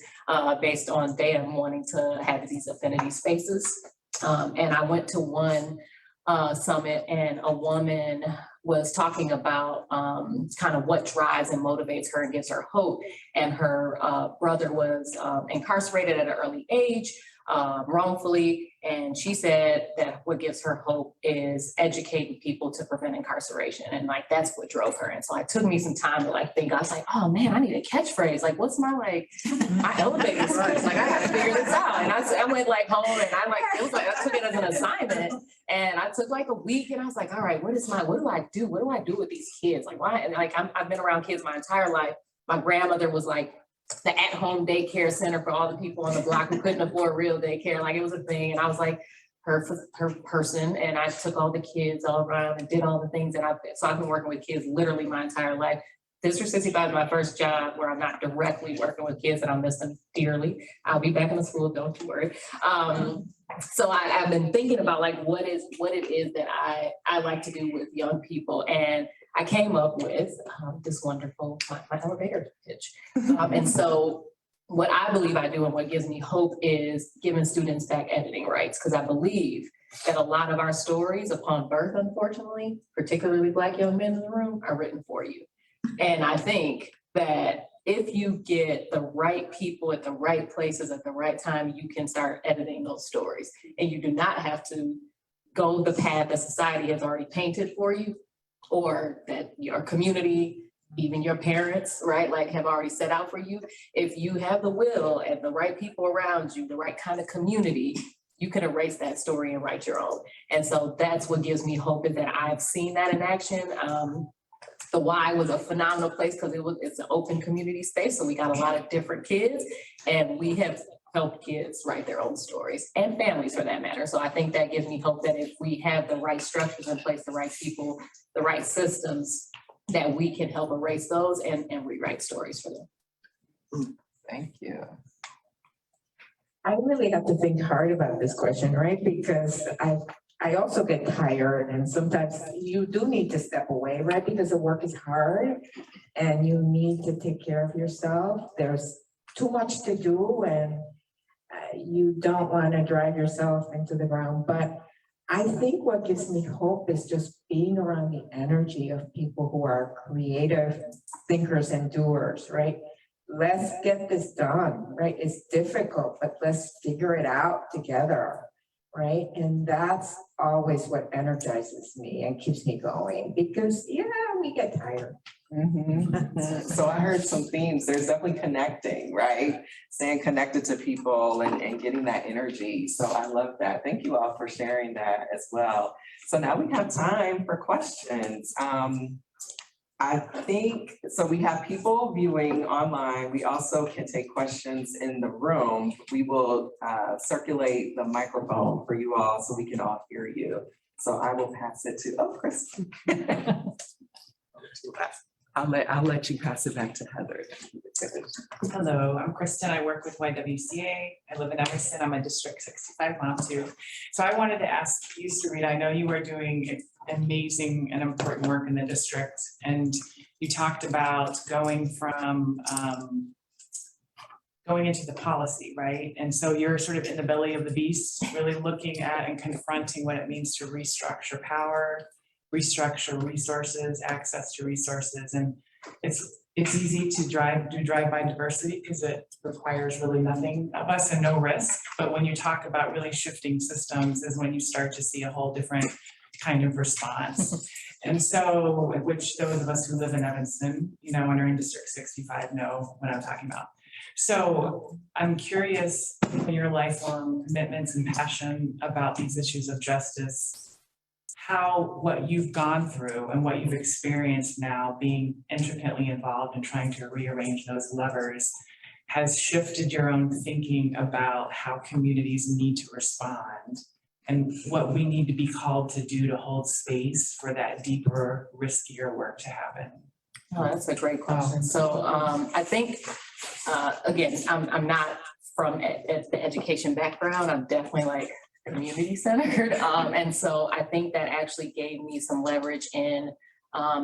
based on them wanting to have these affinity spaces. And I went to one summit and a woman was talking about kind of what drives and motivates her and gives her hope. And her brother was incarcerated at an early age, wrongfully. And she said that what gives her hope is educating people to prevent incarceration. And like, that's what drove her. And so it took me some time to like think, I was like, oh man, I need a catchphrase. Like, what's my elevator speech? Like, I gotta figure this out. And I went like home and I took it as an assignment. And I took like a week and I was like, all right, what do I do? What do I do with these kids? Like, why? And like, I've been around kids my entire life. My grandmother was like the at-home daycare center for all the people on the block who couldn't afford real daycare. Like it was a thing. And I was like her person. And I took all the kids all around and did all the things so I've been working with kids literally my entire life. District 65 is my first job where I'm not directly working with kids and I miss them dearly. I'll be back in the school, don't you worry. So I've been thinking about like what it is that I like to do with young people. And I came up with this wonderful, my elevator pitch. And so what I believe I do and what gives me hope is giving students back editing rights, because I believe that a lot of our stories upon birth, unfortunately, particularly Black young men in the room, are written for you. And I think that if you get the right people at the right places at the right time, you can start editing those stories. And you do not have to go the path that society has already painted for you, or that your community, even your parents, right, like have already set out for you. If you have the will and the right people around you, the right kind of community, you can erase that story and write your own. And so that's what gives me hope, is that I've seen that in action. The Y was a phenomenal place because it's an open community space. So we got a lot of different kids and we have helped kids write their own stories and families for that matter. So I think that gives me hope that if we have the right structures in place, the right people, the right systems, that we can help erase those and rewrite stories for them. Thank you. I really have to think hard about this question, right? Because I also get tired and sometimes you do need to step away, right? Because the work is hard and you need to take care of yourself. There's too much to do and you don't want to drive yourself into the ground. But I think what gives me hope is just being around the energy of people who are creative thinkers and doers, right? Let's get this done, right? It's difficult, but let's figure it out together, right? And that's always what energizes me and keeps me going because, yeah, we get tired. So I heard some themes. There's definitely connecting, right? Staying connected to people and getting that energy. So I love that. Thank you all for sharing that as well. So now we have time for questions. I think, so we have people viewing online. We also can take questions in the room. We will circulate the microphone for you all so we can all hear you. So I will pass it to, Kristen. I'll let you pass it back to Heather. Hello, I'm Kristen. I work with YWCA. I live in Evanston. I'm a District 65 mom too. So I wanted to ask you, Sarita, I know you are doing amazing and important work in the district, and you talked about going from going into the policy, right? And so you're sort of in the belly of the beast, really looking at and confronting what it means to restructure power restructure resources, access to resources, and it's easy to do drive-by diversity because it requires really nothing of us and no risk. But when you talk about really shifting systems is when you start to see a whole different kind of response. And so, which those of us who live in Evanston, you know, and are in District 65 know what I'm talking about. So I'm curious, in your lifelong commitments and passion about these issues of justice, how what you've gone through and what you've experienced now being intricately involved in trying to rearrange those levers has shifted your own thinking about how communities need to respond and what we need to be called to do to hold space for that deeper, riskier work to happen. Oh, that's a great question. So I think, again, I'm not from the education background. I'm definitely like community centered. And so I think that actually gave me some leverage in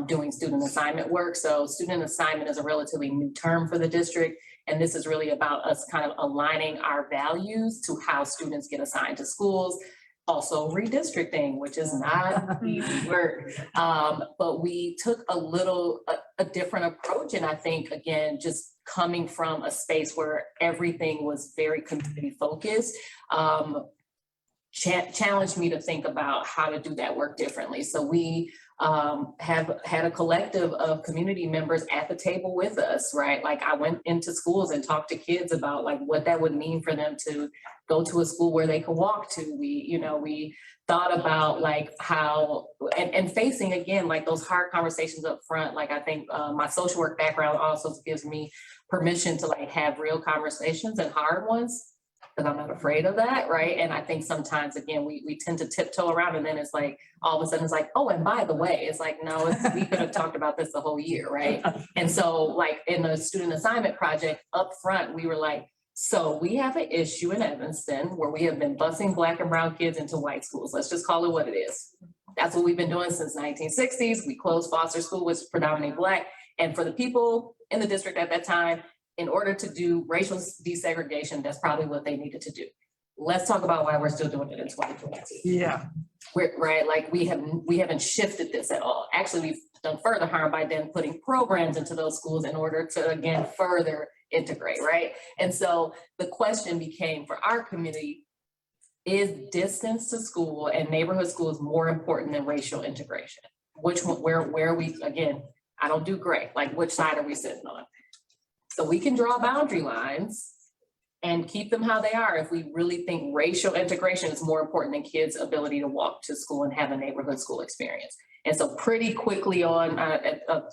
doing student assignment work. So student assignment is a relatively new term for the district. And this is really about us kind of aligning our values to how students get assigned to schools. Also redistricting, which is not easy work. But we took a different approach. And I think, again, just coming from a space where everything was very community focused, challenged me to think about how to do that work differently. So we have had a collective of community members at the table with us, right? Like I went into schools and talked to kids about like what that would mean for them to go to a school where they could walk to. We thought about like how, and facing again, like those hard conversations up front. Like I think my social work background also gives me permission to like have real conversations and hard ones, because I'm not afraid of that, right? And I think sometimes, again, we tend to tiptoe around and then it's like, all of a sudden it's like, oh, and by the way, it's like, no, we could have talked about this the whole year, right? And so like in the student assignment project up front, we were like, so we have an issue in Evanston where we have been busing Black and brown kids into white schools. Let's just call it what it is. That's what we've been doing since 1960s. We closed Foster School, which is predominantly Black. And for the people in the district at that time, in order to do racial desegregation, that's probably what they needed to do. Let's talk about why we're still doing it in 2022. Yeah. Right, like we haven't shifted this at all. Actually, we've done further harm by then putting programs into those schools in order to, again, further integrate, right? And so the question became for our community, is distance to school and neighborhood schools more important than racial integration? Which one, where are we, again, I don't do gray, like which side are we sitting on? So we can draw boundary lines and keep them how they are if we really think racial integration is more important than kids' ability to walk to school and have a neighborhood school experience. And so pretty quickly on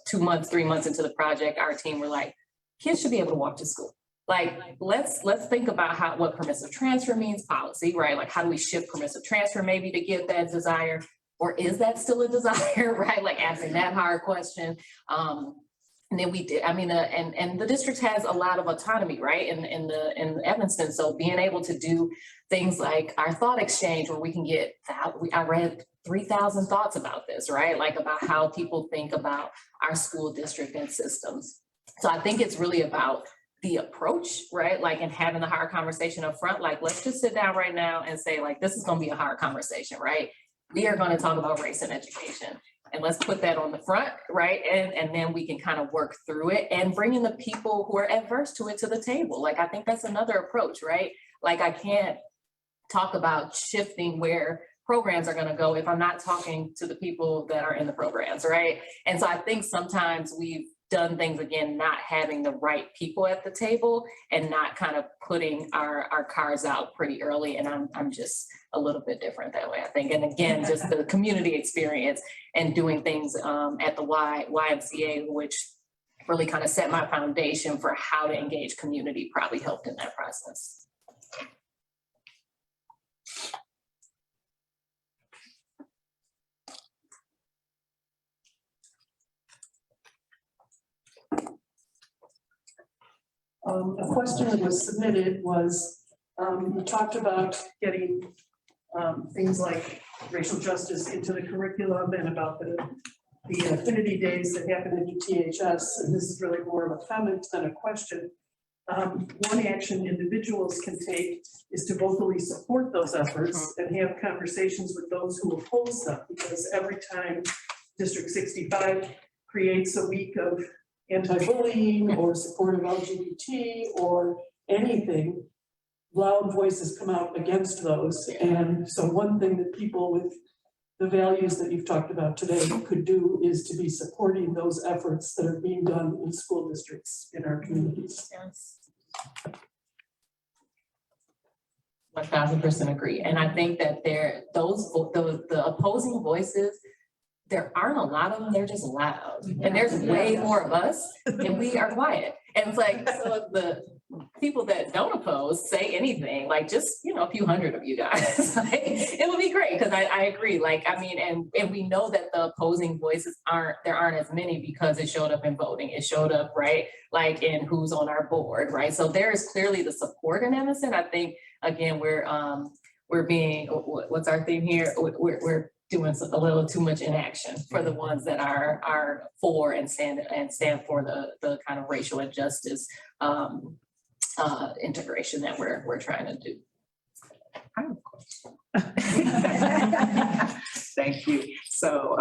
2 months, 3 months into the project, our team were like, kids should be able to walk to school. Like, let's think about what permissive transfer means policy, right? Like how do we shift permissive transfer maybe to get that desire, or is that still a desire, right? Like asking that hard question. And then we did, I mean, and the district has a lot of autonomy, right? In Evanston. So being able to do things like our thought exchange where we can get, I read 3,000 thoughts about this, right? Like about how people think about our school district and systems. So I think it's really about the approach, right? Like, and having the hard conversation up front, like, let's just sit down right now and say like, this is gonna be a hard conversation, right? We are gonna talk about race and education. And let's put that on the front, right? And then we can kind of work through it and bring in the people who are adverse to it to the table. Like, I think that's another approach, right? Like, I can't talk about shifting where programs are gonna go if I'm not talking to the people that are in the programs, right? And so I think sometimes we've done things, again, not having the right people at the table and not kind of putting our cards out pretty early. And I'm just a little bit different that way, I think. And again, just the community experience and doing things at the YWCA, which really kind of set my foundation for how to engage community, probably helped in that process. A question that was submitted was, you talked about getting things like racial justice into the curriculum and about the affinity days that happen in UTHS. And this is really more of a comment than a question. one action individuals can take is to vocally support those efforts and have conversations with those who oppose them. Because every time District 65 creates a week of anti-bullying or support of LGBT or anything, loud voices come out against those. And so one thing that people with the values that you've talked about today could do is to be supporting those efforts that are being done in school districts in our communities. Yes. 1000% agree. And I think that the opposing voices, there aren't a lot of them, they're just loud. And there's way more of us and we are quiet. And it's like, so if the people that don't oppose say anything, like just, you know, a few hundred of you guys, like, it would be great. Cause I agree. Like, I mean, and we know that the opposing voices there aren't as many because it showed up in voting. It showed up, right? Like in who's on our board, right? So there is clearly the support in Evanston. I think, again, we're being, what's our theme here? We're doing a little too much inaction for the ones that are for and stand for the kind of racial injustice integration that we're trying to do. I have a question. Thank you. So,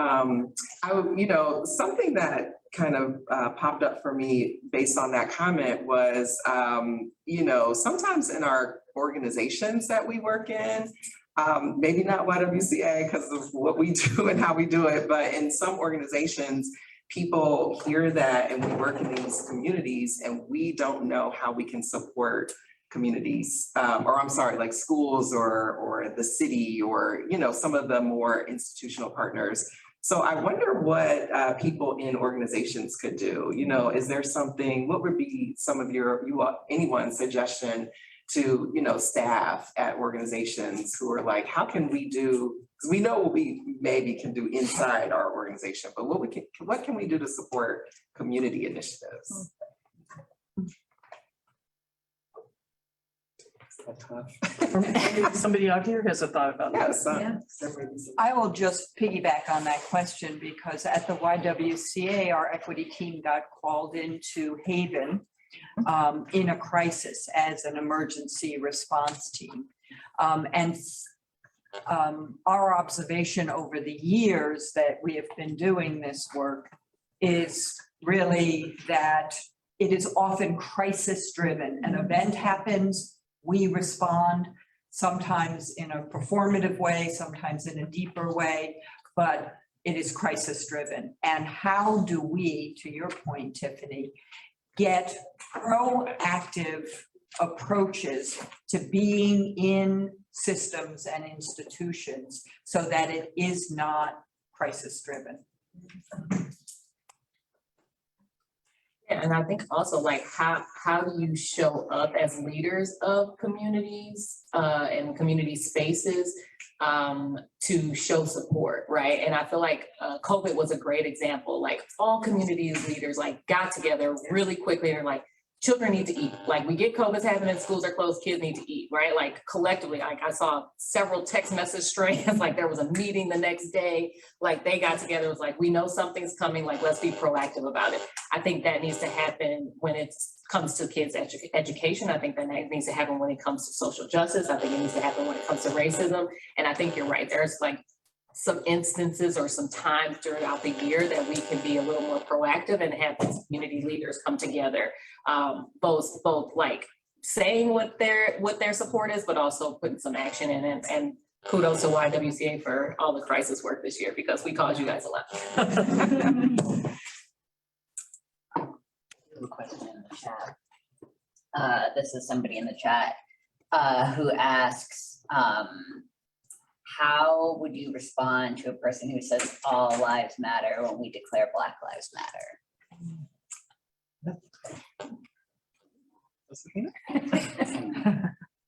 something that kind of popped up for me based on that comment was, sometimes in our organizations that we work in, maybe not YWCA because of what we do and how we do it, but in some organizations, people hear that and we work in these communities and we don't know how we can support communities, like schools or the city or, some of the more institutional partners. So I wonder what people in organizations could do. Is there something, what would be some of anyone's suggestion to, staff at organizations who are like, how can we do, because we know what we maybe can do inside our organization, but what can we do to support community initiatives? Somebody out here has a thought about that. Yes. I will just piggyback on that question because at the YWCA, our equity team got called into Haven in a crisis as an emergency response team. Our observation over the years that we have been doing this work is really that it is often crisis driven. An event happens, we respond, sometimes in a performative way, sometimes in a deeper way, but it is crisis driven. And how do we, to your point, Tiffany, get proactive approaches to being in systems and institutions so that it is not crisis driven? Yeah, and I think also like how do you show up as leaders of communities and community spaces to show support, right? And I feel like COVID was a great example. Like all community leaders like got together really quickly and like, children need to eat. Like we get COVID's happening, schools are closed, kids need to eat, right? Like collectively, like I saw several text message strings, like there was a meeting the next day, like they got together, it was like, we know something's coming, like let's be proactive about it. I think that needs to happen when it comes to kids' education. I think that needs to happen when it comes to social justice. I think it needs to happen when it comes to racism. And I think you're right, there's like some instances or some times throughout the year that we can be a little more proactive and have these community leaders come together, both like saying what their support is, but also putting some action in it. And kudos to YWCA for all the crisis work this year because we caused you guys a lot. A question in the chat. This is somebody in the chat who asks, how would you respond to a person who says all lives matter when we declare Black Lives Matter?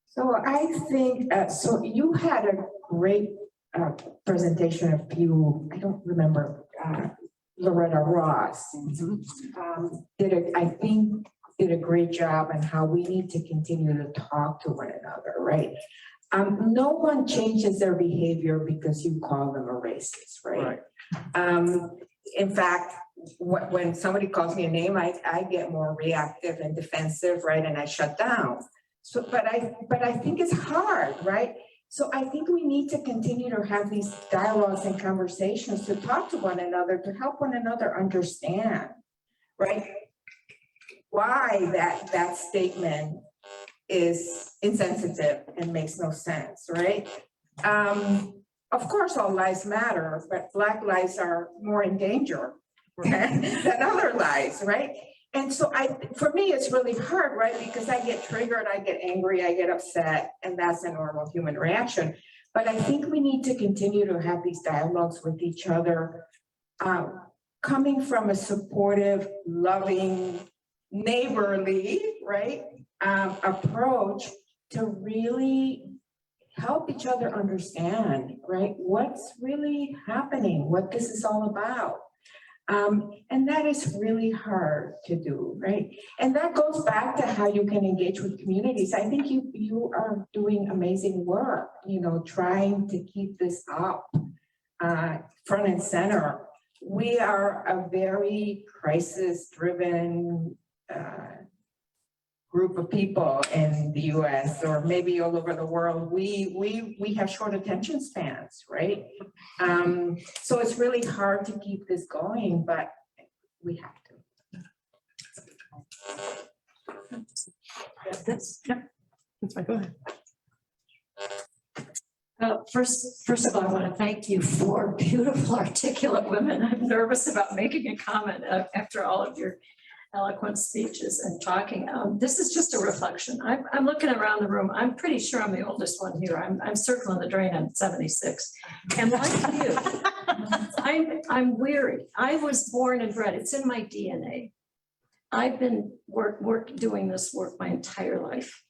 So I think, so you had a great presentation of you, I don't remember, Loretta Ross. Did a great job on how we need to continue to talk to one another, right? No one changes their behavior because you call them a racist, right? In fact, when somebody calls me a name, I get more reactive and defensive, right? And I shut down. So, but I think it's hard, right? So I think we need to continue to have these dialogues and conversations to talk to one another, to help one another understand, right? Why that statement is insensitive and makes no sense, right? Of course, all lives matter, but Black lives are more in danger, right, than other lives, right? And so for me, it's really hard, right? Because I get triggered, I get angry, I get upset, and that's a normal human reaction. But I think we need to continue to have these dialogues with each other, coming from a supportive, loving, neighborly, right, approach to really help each other understand, right, what's really happening, what this is all about. And that is really hard to do, right? And that goes back to how you can engage with communities. I think you are doing amazing work, you know, trying to keep this up front and center. We are a very crisis-driven group of people in the US or maybe all over the world. We have short attention spans, right? So it's really hard to keep this going, but we have to. That's fine, go ahead. First of all, I want to thank you for beautiful, articulate women. I'm nervous about making a comment after all of your eloquent speeches and talking. This is just a reflection. I'm looking around the room. I'm pretty sure I'm the oldest one here. I'm circling the drain at 76. And like you, I'm weary. I was born and bred. It's in my DNA. I've been doing this work my entire life.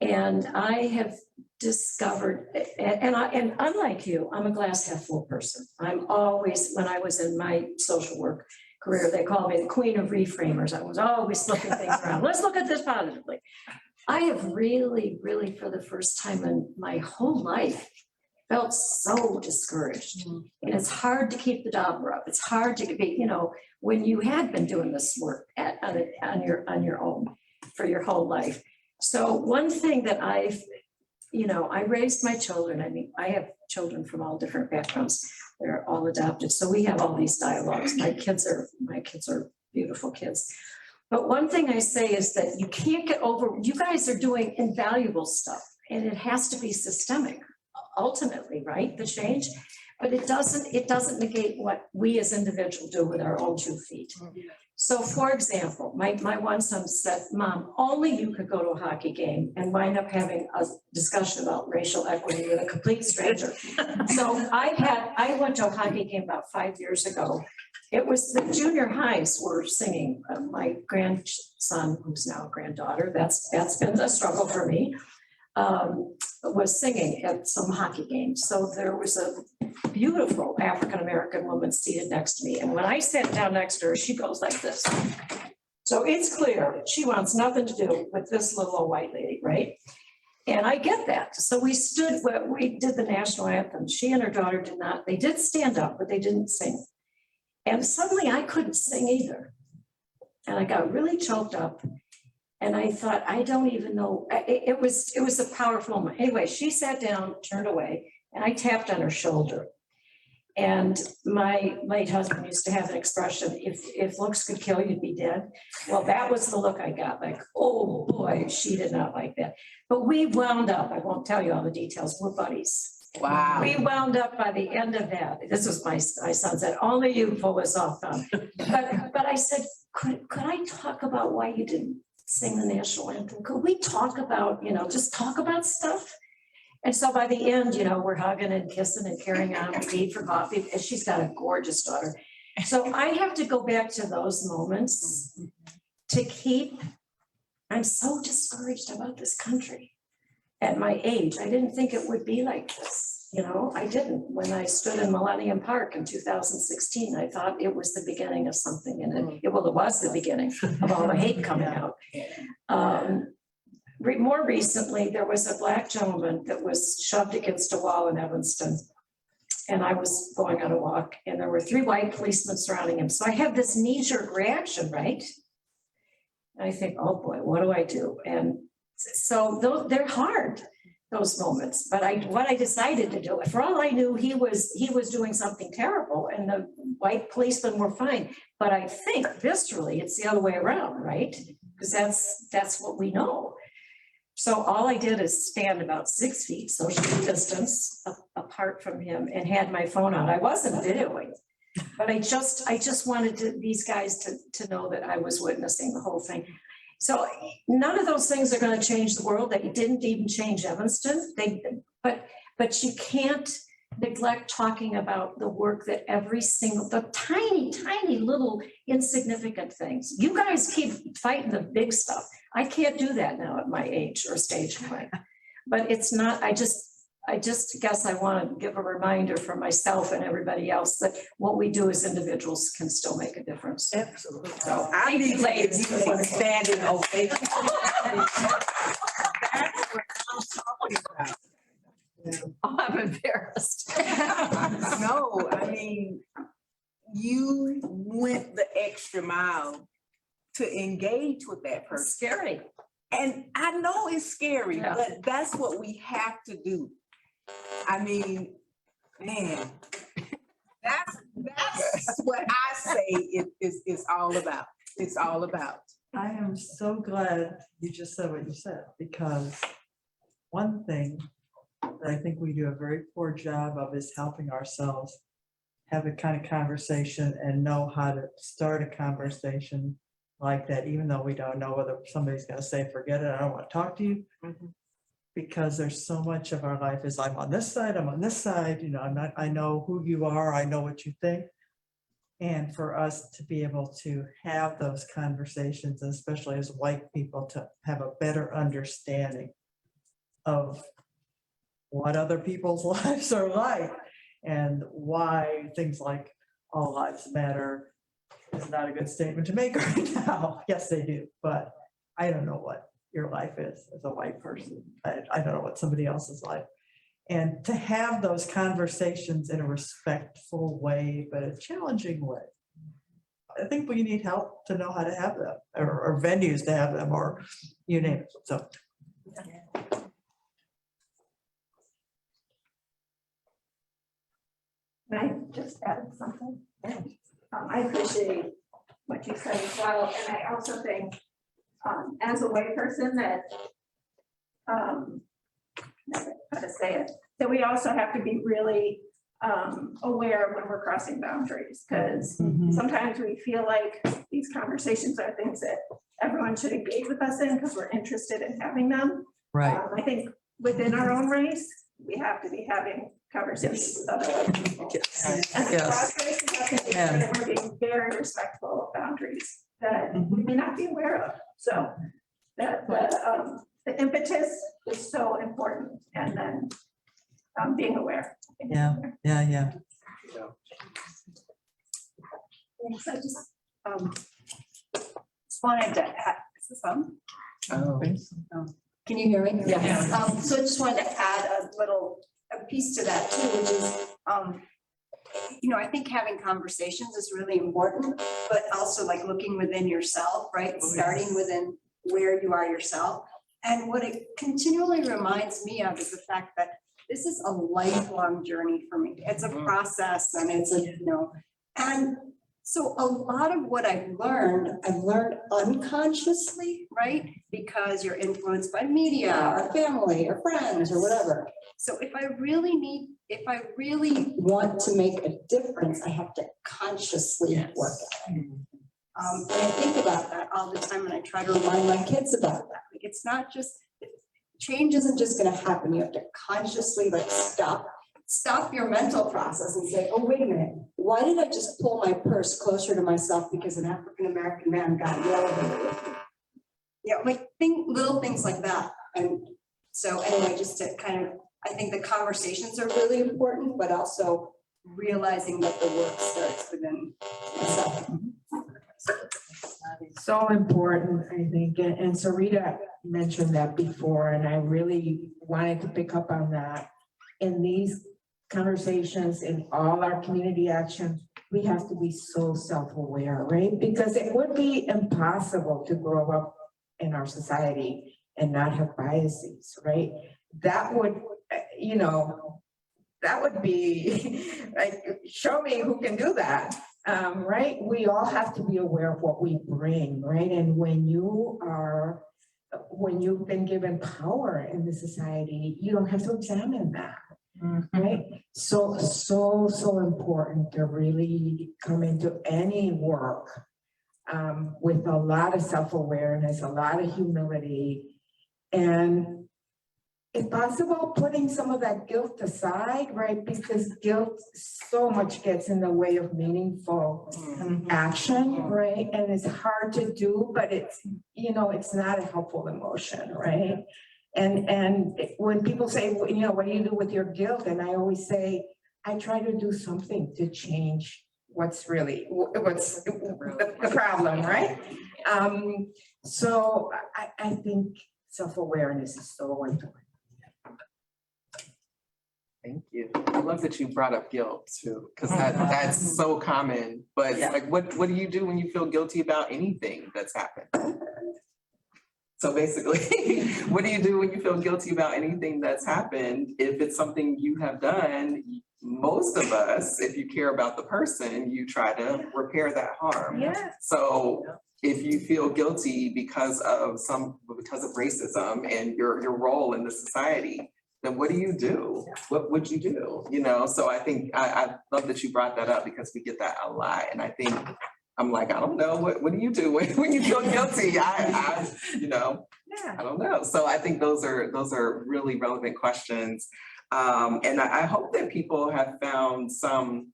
And I have discovered, and unlike you, I'm a glass half full person. I'm always, when I was in my social work career, they called me the queen of reframers. I was always flipping things around. Let's look at this positively. I have really, really, for the first time in my whole life, felt so discouraged. And it's hard to keep the dauber up. It's hard to be, you know, when you had been doing this work on your own for your whole life. So one thing that I raised my children. I mean, I have children from all different backgrounds. They're all adopted. So we have all these dialogues. My kids are beautiful kids. But one thing I say is that you can't get over, you guys are doing invaluable stuff and it has to be systemic ultimately, right? The change, but it doesn't negate what we as individuals do with our own 2 feet. So for example, my one son said, Mom, only you could go to a hockey game and wind up having a discussion about racial equity with a complete stranger. So I went to a hockey game about 5 years ago. It was the junior highs were singing. My grandson, who's now a granddaughter, that's been a struggle for me, was singing at some hockey game. So there was a beautiful African-American woman seated next to me. And when I sat down next to her, she goes like this. So it's clear she wants nothing to do with this little old white lady, right? And I get that. So we did the national anthem. She and her daughter did not, they did stand up, but they didn't sing. And suddenly I couldn't sing either. And I got really choked up. And I thought, I don't even know, it was a powerful moment. Anyway, she sat down, turned away, and I tapped on her shoulder. And my late husband used to have an expression, if looks could kill, you'd be dead. Well, that was the look I got, like, oh boy, she did not like that. But we wound up, I won't tell you all the details, we're buddies. Wow. We wound up by the end of that. This was my son said, only you pull this off. But I said, could I talk about why you didn't sing the national anthem? Could we talk about, just talk about stuff? And so by the end, we're hugging and kissing and carrying on. We eat for coffee. And she's got a gorgeous daughter. So I have to go back to those moments to I'm so discouraged about this country. At my age, I didn't think it would be like this. I didn't. When I stood in Millennium Park in 2016, I thought it was the beginning of something. And it was the beginning of all the hate coming out. More recently, there was a Black gentleman that was shoved against a wall in Evanston. and I was going on a walk, and there were 3 white policemen surrounding him. So I have this knee-jerk reaction, right? And I think, oh boy, what do I do? And so they're hard, those moments. But what I decided to do, for all I knew, he was doing something terrible, and the white policemen were fine. But I think viscerally, it's the other way around, right? Because that's what we know. So all I did is stand about 6 feet social distance apart from him and had my phone out. I wasn't videoing, but I just wanted these guys to know that I was witnessing the whole thing. So none of those things are going to change the world. They didn't even change Evanston. But you can't neglect talking about the work that the tiny little insignificant things. You guys keep fighting the big stuff. I can't do that now at my age or stage of life. But it's not, I just guess I want to give a reminder for myself and everybody else that what we do as individuals can still make a difference. Absolutely. So I need to give you a standing ovation. That's what I'm talking about. Oh, I'm embarrassed. No, I mean, you went the extra mile to engage with that person. Scary. And I know it's scary, Yeah. but that's what we have to do. I mean, man, that's what I say it is all about. It's all about. I am so glad you just said what you said, because one thing that I think we do a very poor job of is helping ourselves have a kind of conversation and know how to start a conversation like that, even though we don't know whether somebody's going to say, forget it, I don't want to talk to you. Because there's so much of our life is I'm on this side, I'm on this side, I know who you are, I know what you think. And for us to be able to have those conversations, especially as white people, to have a better understanding of what other people's lives are like and why things like all lives matter is not a good statement to make right now. Yes, they do, but I don't know what your life is as a white person. I don't know what somebody else's life. And to have those conversations in a respectful way, but a challenging way. I think we need help to know how to have them, or venues to have them, or you name it. So. Can I just add something? I appreciate what you said as well, and I also think, as a white person, that, how to say it, that we also have to be really aware when we're crossing boundaries, because sometimes we feel like these conversations are things that everyone should engage with us in because we're interested in having them. Right. I think within our own race, we have to be having conversations with other people. And the cross race, we have to make sure that we're being very respectful of boundaries that we may not be aware of. So that the impetus is so important, and then being aware. Yeah. So just wanted to add, is this on? Can you hear me? Yes. So I just wanted to add a piece to that too, which is, I think having conversations is really important, but also like looking within yourself, right? Starting within where you are yourself. And what it continually reminds me of is the fact that this is a lifelong journey for me. It's a process, and it's and so a lot of what I've learned unconsciously, right? Because you're influenced by media or family or friends or whatever. So if I really want to make a difference, I have to consciously work at it. And I think about that all the time, and I try to remind my kids about that. Like, it's not just, change isn't just going to happen. You have to consciously stop your mental process and say, oh, wait a minute, why did I just pull my purse closer to myself because an African-American man got yelled at? Little things like that. And so anyway, just to kind of, I think the conversations are really important, but also realizing that the work starts within myself. So important, I think, and Sarita mentioned that before, and I really wanted to pick up on that. In these conversations, in all our community actions, we have to be so self-aware, right? Because it would be impossible to grow up in our society and not have biases, right? That would, you know, that would be like, show me who can do that, right? We all have to be aware of what we bring, right? And when you've been given power in the society, you don't have to examine that, right? So important to really come into any work with a lot of self-awareness, a lot of humility, and if possible, putting some of that guilt aside, right? Because guilt so much gets in the way of meaningful action, right? And it's hard to do, but it's, you know, it's not a helpful emotion, right? And when people say, you know, what do you do with your guilt? And I always say, I try to do something to change what's the problem, right? So I think self-awareness is so important. Thank you. I love that you brought up guilt too, because that's so common. But like, what do you do when you feel guilty about anything that's happened? So basically, what do you do when you feel guilty about anything that's happened? If it's something you have done, most of us, if you care about the person, you try to repair that harm. Yeah. So if you feel guilty because of racism and your role in the society, then what do you do? What would you do? You know, so I think I love that you brought that up because we get that a lot. And I think I'm like, I don't know, what do you do when you feel guilty? I don't know. So I think those are really relevant questions. And I hope that people have found some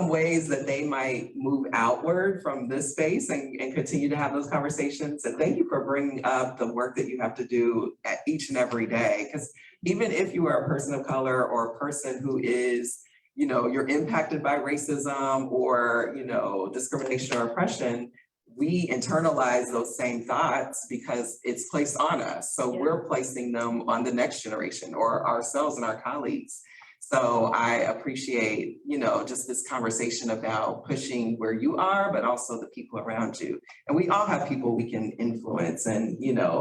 ways that they might move outward from this space and continue to have those conversations. And thank you for bringing up the work that you have to do each and every day. Because even if you are a person of color or a person who is, you're impacted by racism or, discrimination or oppression, we internalize those same thoughts because it's placed on us. So we're placing them on the next generation or ourselves and our colleagues. So I appreciate, just this conversation about pushing where you are, but also the people around you. And we all have people we can influence and,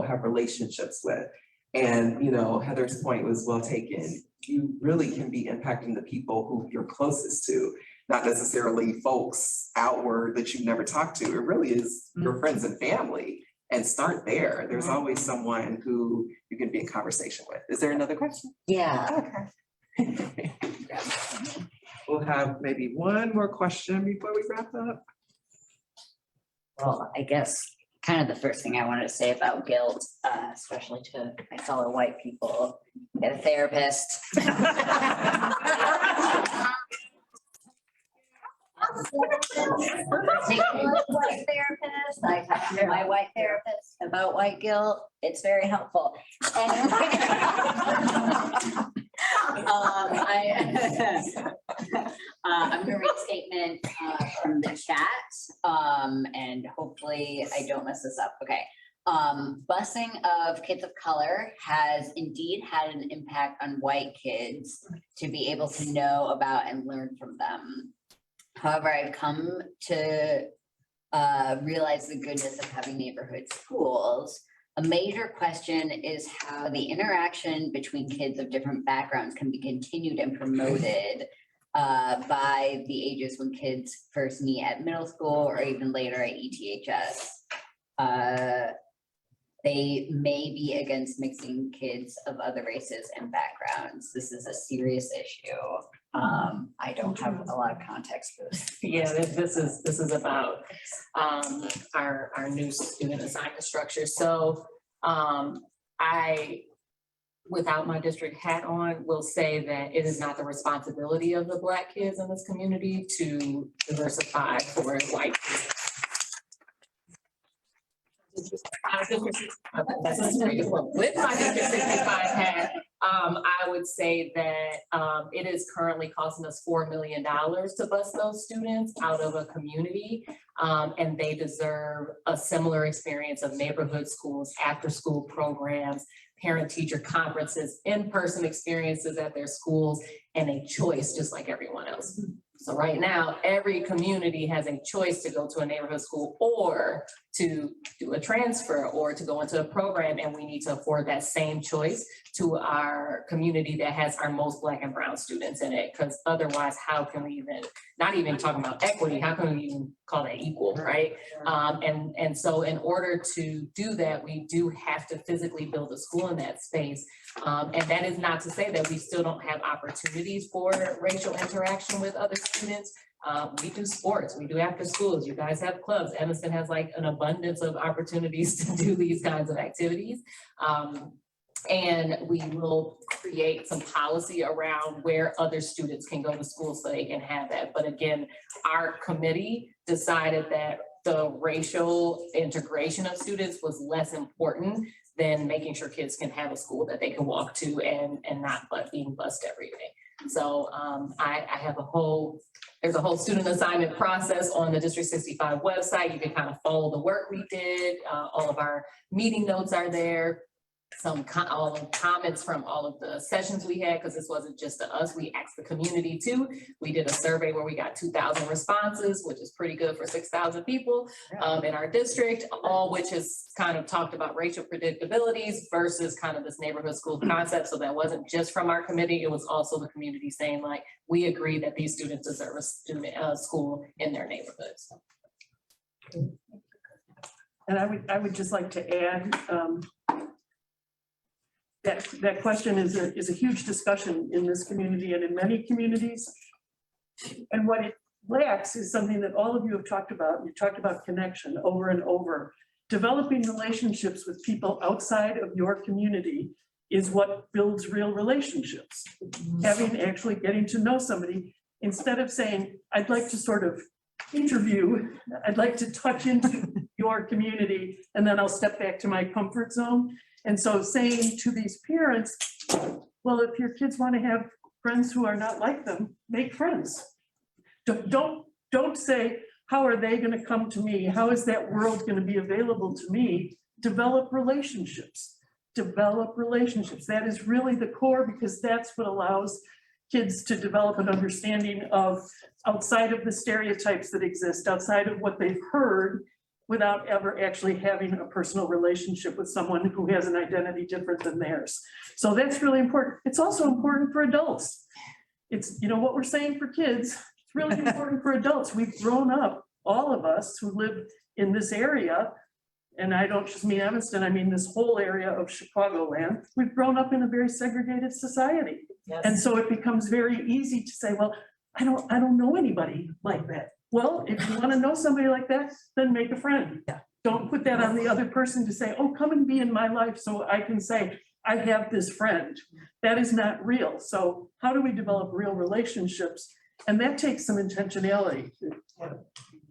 have relationships with. And, Heather's point was well taken. You really can be impacting the people who you're closest to, not necessarily folks outward that you've never talked to. It really is your friends and family. And start there. There's always someone who you can be in conversation with. Is there another question? Yeah. Okay. We'll have maybe one more question before we wrap up. Well, I guess kind of the first thing I wanted to say about guilt, especially to my fellow white people, get a therapist. White therapist. I talked to my white therapist about white guilt. It's very helpful. I'm gonna read a statement from the chat, and hopefully I don't mess this up. Okay. Busing of kids of color has indeed had an impact on white kids to be able to know about and learn from them. However, I've come to realize the goodness of having neighborhood schools. A major question is how the interaction between kids of different backgrounds can be continued and promoted by the ages when kids first meet at middle school or even later at ETHS. They may be against mixing kids of other races and backgrounds. This is a serious issue. I don't have a lot of context for this. Yeah, this is about our new student assignment structure. So I, without my district hat on, will say that it is not the responsibility of the Black kids in this community to diversify for white kids. With my district 65 hat, I would say that it is currently costing us $4 million to bus those students out of a community. And they deserve a similar experience of neighborhood schools, after-school programs, parent-teacher conferences, in-person experiences at their schools, and a choice just like everyone else. So right now, every community has a choice to go to a neighborhood school or to do a transfer or to go into a program, and we need to afford that same choice to our community that has our most Black and brown students in it, because otherwise, how can we even, not even talking about equity, how can we even call that equal, right? And so in order to do that, we do have to physically build a school in that space. And that is not to say that we still don't have opportunities for racial interaction with other students. We do sports, we do after schools, you guys have clubs. Evanston has like an abundance of opportunities to do these kinds of activities. And we will create some policy around where other students can go to school so they can have that. But again, our committee decided that the racial integration of students was less important than making sure kids can have a school that they can walk to and not being bused every day. So I have there's a whole student assignment process on the District 65 website. You can kind of follow the work we did. All of our meeting notes are there. All the comments from all of the sessions we had, because this wasn't just to us, we asked the community too. We did a survey where we got 2,000 responses, which is pretty good for 6,000 people in our district, all which has kind of talked about racial predictabilities versus kind of this neighborhood school concept. So that wasn't just from our committee, it was also the community saying like, we agree that these students deserve a school in their neighborhoods. And I would just like to add, that question is a huge discussion in this community and in many communities. And what it lacks is something that all of you have talked about. You talked about connection over and over. Developing relationships with people outside of your community is what builds real relationships. Actually getting to know somebody, instead of saying, I'd like to sort of interview, I'd like to touch into your community, and then I'll step back to my comfort zone. And so saying to these parents, well, if your kids want to have friends who are not like them, make friends. Don't say, how are they going to come to me? How is that world going to be available to me? Develop relationships. Develop relationships. That is really the core, because that's what allows kids to develop an understanding of outside of the stereotypes that exist, outside of what they've heard, without ever actually having a personal relationship with someone who has an identity different than theirs. So that's really important. It's also important for adults. It's, what we're saying for kids, it's really important for adults. We've grown up, all of us who live in this area, and I don't just mean Evanston, I mean this whole area of Chicagoland. We've grown up in a very segregated society. Yes. And so it becomes very easy to say, well, I don't know anybody like that. Well, if you want to know somebody like that, then make a friend. Yeah. Don't put that on the other person to say, oh, come and be in my life so I can say, I have this friend. That is not real. So how do we develop real relationships? And that takes some intentionality.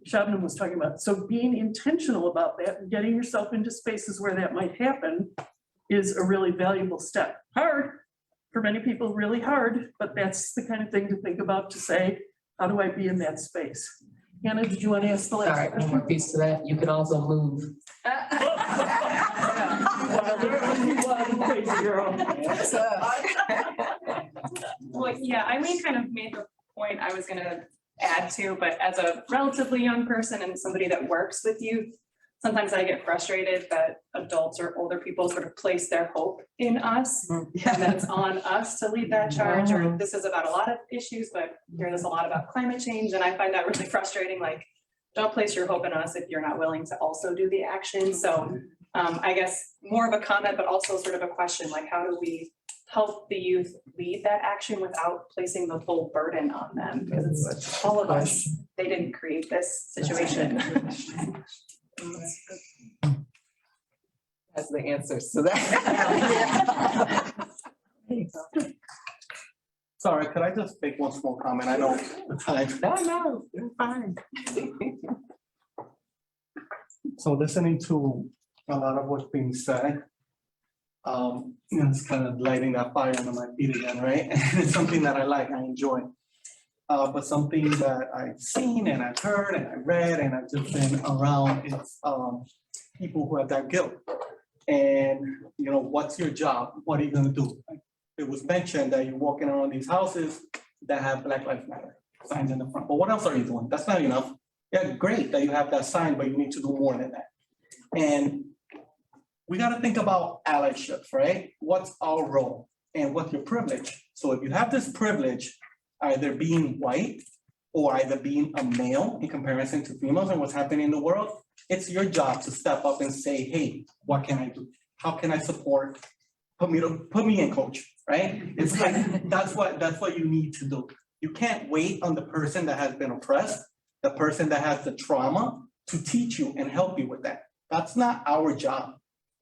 Sherialyn was talking about. So being intentional about that and getting yourself into spaces where that might happen is a really valuable step. Hard, for many people, really hard, but that's the kind of thing to think about, to say, how do I be in that space? Hannah, did you want to ask the last question? One more piece to that. You could also move. Well, yeah, Eileen kind of made the point I was gonna add to, but as a relatively young person and somebody that works with youth, sometimes I get frustrated that adults or older people sort of place their hope in us, and that it's on us to lead that charge, or this is about a lot of issues, but hear this a lot about climate change, and I find that really frustrating. Like, don't place your hope in us if you're not willing to also do the action. So I guess more of a comment, but also sort of a question, like, how do we help the youth lead that action without placing the full burden on them? Because it's all of us. They didn't create this situation. That's the answers to that. Sorry, could I just make one small comment? I know the time. No, you're fine. So listening to a lot of what's being said, It's kind of lighting that fire under my feet again, right? And it's something that I like, I enjoy. But something that I've seen and I've heard and I've read and I've just been around is people who have that guilt. And, you know, what's your job? What are you gonna do? It was mentioned that you're walking around these houses that have Black Lives Matter signs in the front. But what else are you doing? That's not enough. Yeah, great that you have that sign, but you need to do more than that. And we gotta think about allyship, right? What's our role and what's your privilege? So if you have this privilege, either being white or either being a male in comparison to females and what's happening in the world, it's your job to step up and say, hey, what can I do? How can I support? Put me in, coach, right? It's like, that's what you need to do. You can't wait on the person that has been oppressed, the person that has the trauma to teach you and help you with that. That's not our job.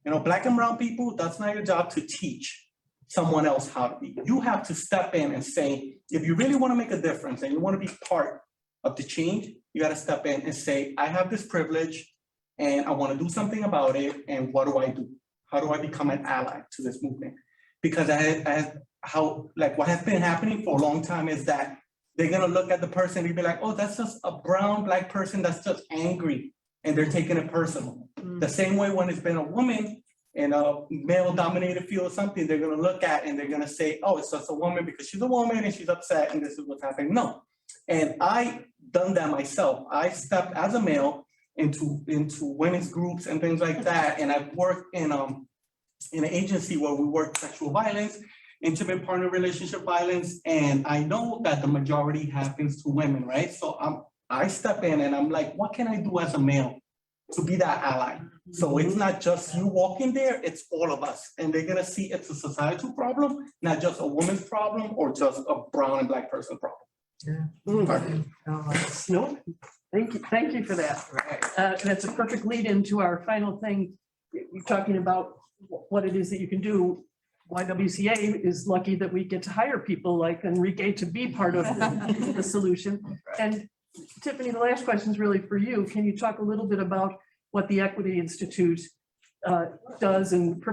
You know, Black and brown people, that's not your job to teach someone else how to be. You have to step in and say, if you really want to make a difference and you want to be part of the change, you got to step in and say, I have this privilege and I want to do something about it. And what do I do? How do I become an ally to this movement? Because what has been happening for a long time is that they're going to look at the person and be like, oh, that's just a brown Black person that's just angry. And they're taking it personal. The same way when it's been a woman in a male-dominated field or something, they're gonna look at and they're gonna say, oh, it's just a woman because she's a woman and she's upset and this is what's happening. No. And I done that myself. I stepped as a male into women's groups and things like that. And I've worked in an agency where we work sexual violence, intimate partner relationship violence. And I know that the majority happens to women, right? So I step in and I'm like, what can I do as a male to be that ally? So it's not just you walking there, it's all of us. And they're gonna see it's a societal problem, not just a woman's problem or just a brown and Black person problem. No, thank you for that. That's a perfect lead into our final thing. You're talking about what it is that you can do. YWCA is lucky that we get to hire people like Enrique to be part of the solution. And Tiffany, the last question is really for you. Can you talk a little bit about what the Equity Institute does and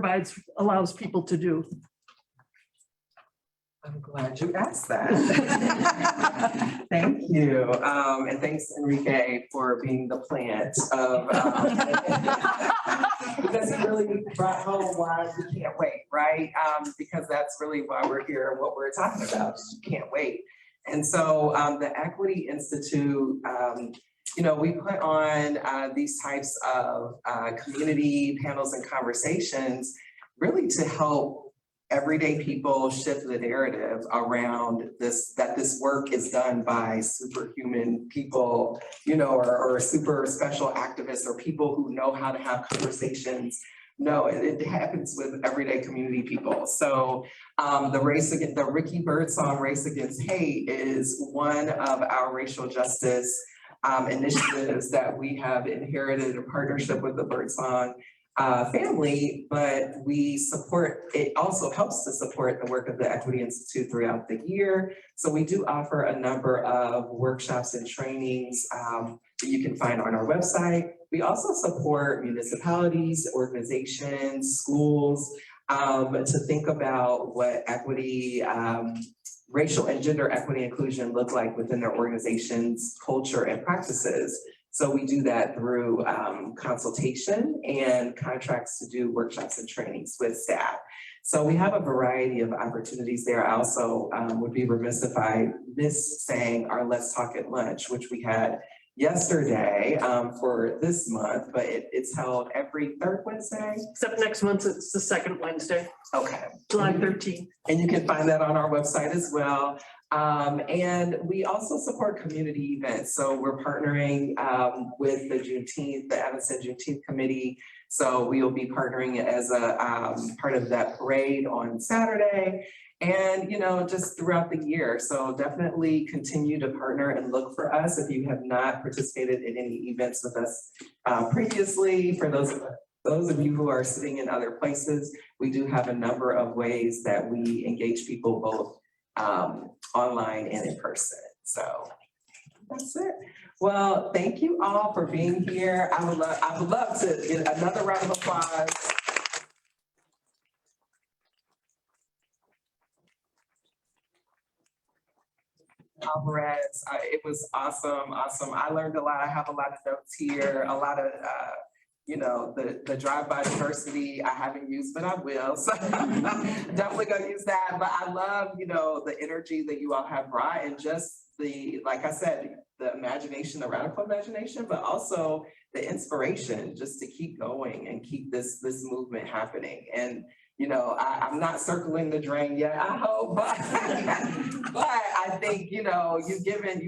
allows people to do? I'm glad you asked that. Thank you. And thanks, Enrique, for being the plant of, because he really brought home why we can't wait, right? Because that's really why we're here and what we're talking about. You can't wait. And so the Equity Institute, you know, we put on these types of community panels and conversations really to help everyday people shift the narrative around this, that this work is done by superhuman people, you know, or super special activists or people who know how to have conversations. No, it happens with everyday community people. So the Ricky Byrdsong Race Against Hate is one of our racial justice initiatives that we have inherited in partnership with the Byrdsong family, but we support, it also helps to support the work of the Equity Institute throughout the year. So we do offer a number of workshops and trainings that you can find on our website. We also support municipalities, organizations, schools to think about what equity, racial and gender equity inclusion look like within their organizations, culture and practices. So we do that through consultation and contracts to do workshops and trainings with staff. So we have a variety of opportunities there. I also would be remiss if I miss saying our Let's Talk at Lunch, which we had yesterday for this month, but it's held every third Wednesday. Except next month, it's the second Wednesday. Okay. July 13th. And you can find that on our website as well. And we also support community events. So we're partnering with the Evanston Juneteenth Committee. So we will be partnering as a part of that parade on Saturday and, you know, just throughout the year. So definitely continue to partner and look for us if you have not participated in any events with us previously. For those of you who are sitting in other places, we do have a number of ways that we engage people both online and in person. So that's it. Well, thank you all for being here. I would love to get another round of applause. Alvarez. It was awesome, awesome. I learned a lot. I have a lot of notes here, a lot of, the drive-by diversity I haven't used, but I will. So definitely gonna use that. But I love, the energy that you all have brought and just like I said, the imagination, the radical imagination, but also the inspiration just to keep going and keep this movement happening. And I'm not circling the drain yet, I hope, but I think, you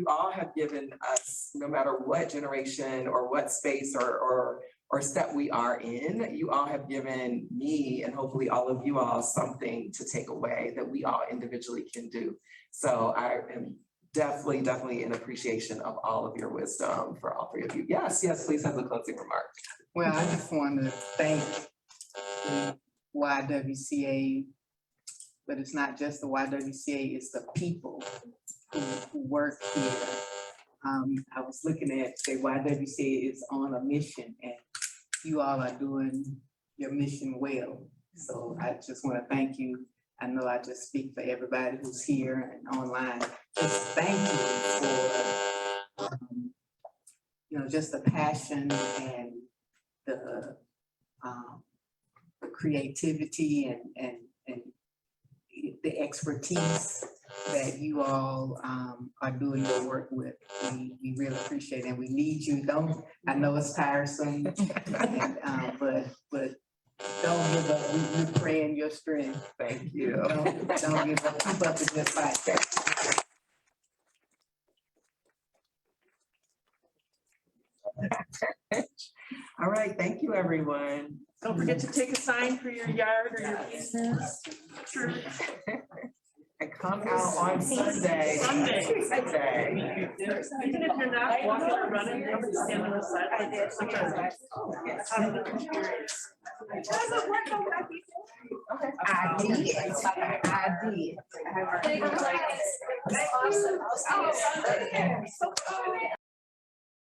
all have given us, no matter what generation or what space or step we are in, you all have given me and hopefully all of you all something to take away that we all individually can do. So I am definitely in appreciation of all of your wisdom for all three of you. Yes, please have the closing remark. Well, I just want to thank the YWCA, but it's not just the YWCA, it's the people who work here. I was looking at the YWCA is on a mission and you all are doing your mission well. So I just want to thank you. I know I just speak for everybody who's here and online. Just thank you for, just the passion and the creativity and the expertise that you all are doing your work with. We really appreciate it and we need you. I know it's tiresome, and, but don't give up. We're praying your strength. Thank you. Don't give up. Keep up the good fight. All right, thank you, everyone. Don't forget to take a sign for your yard or your business. Sure. And come out on Sunday. Sunday. Sunday. Even if you're not walking or running, you can stand on the side. I did. Awesome. I'll see you Sunday.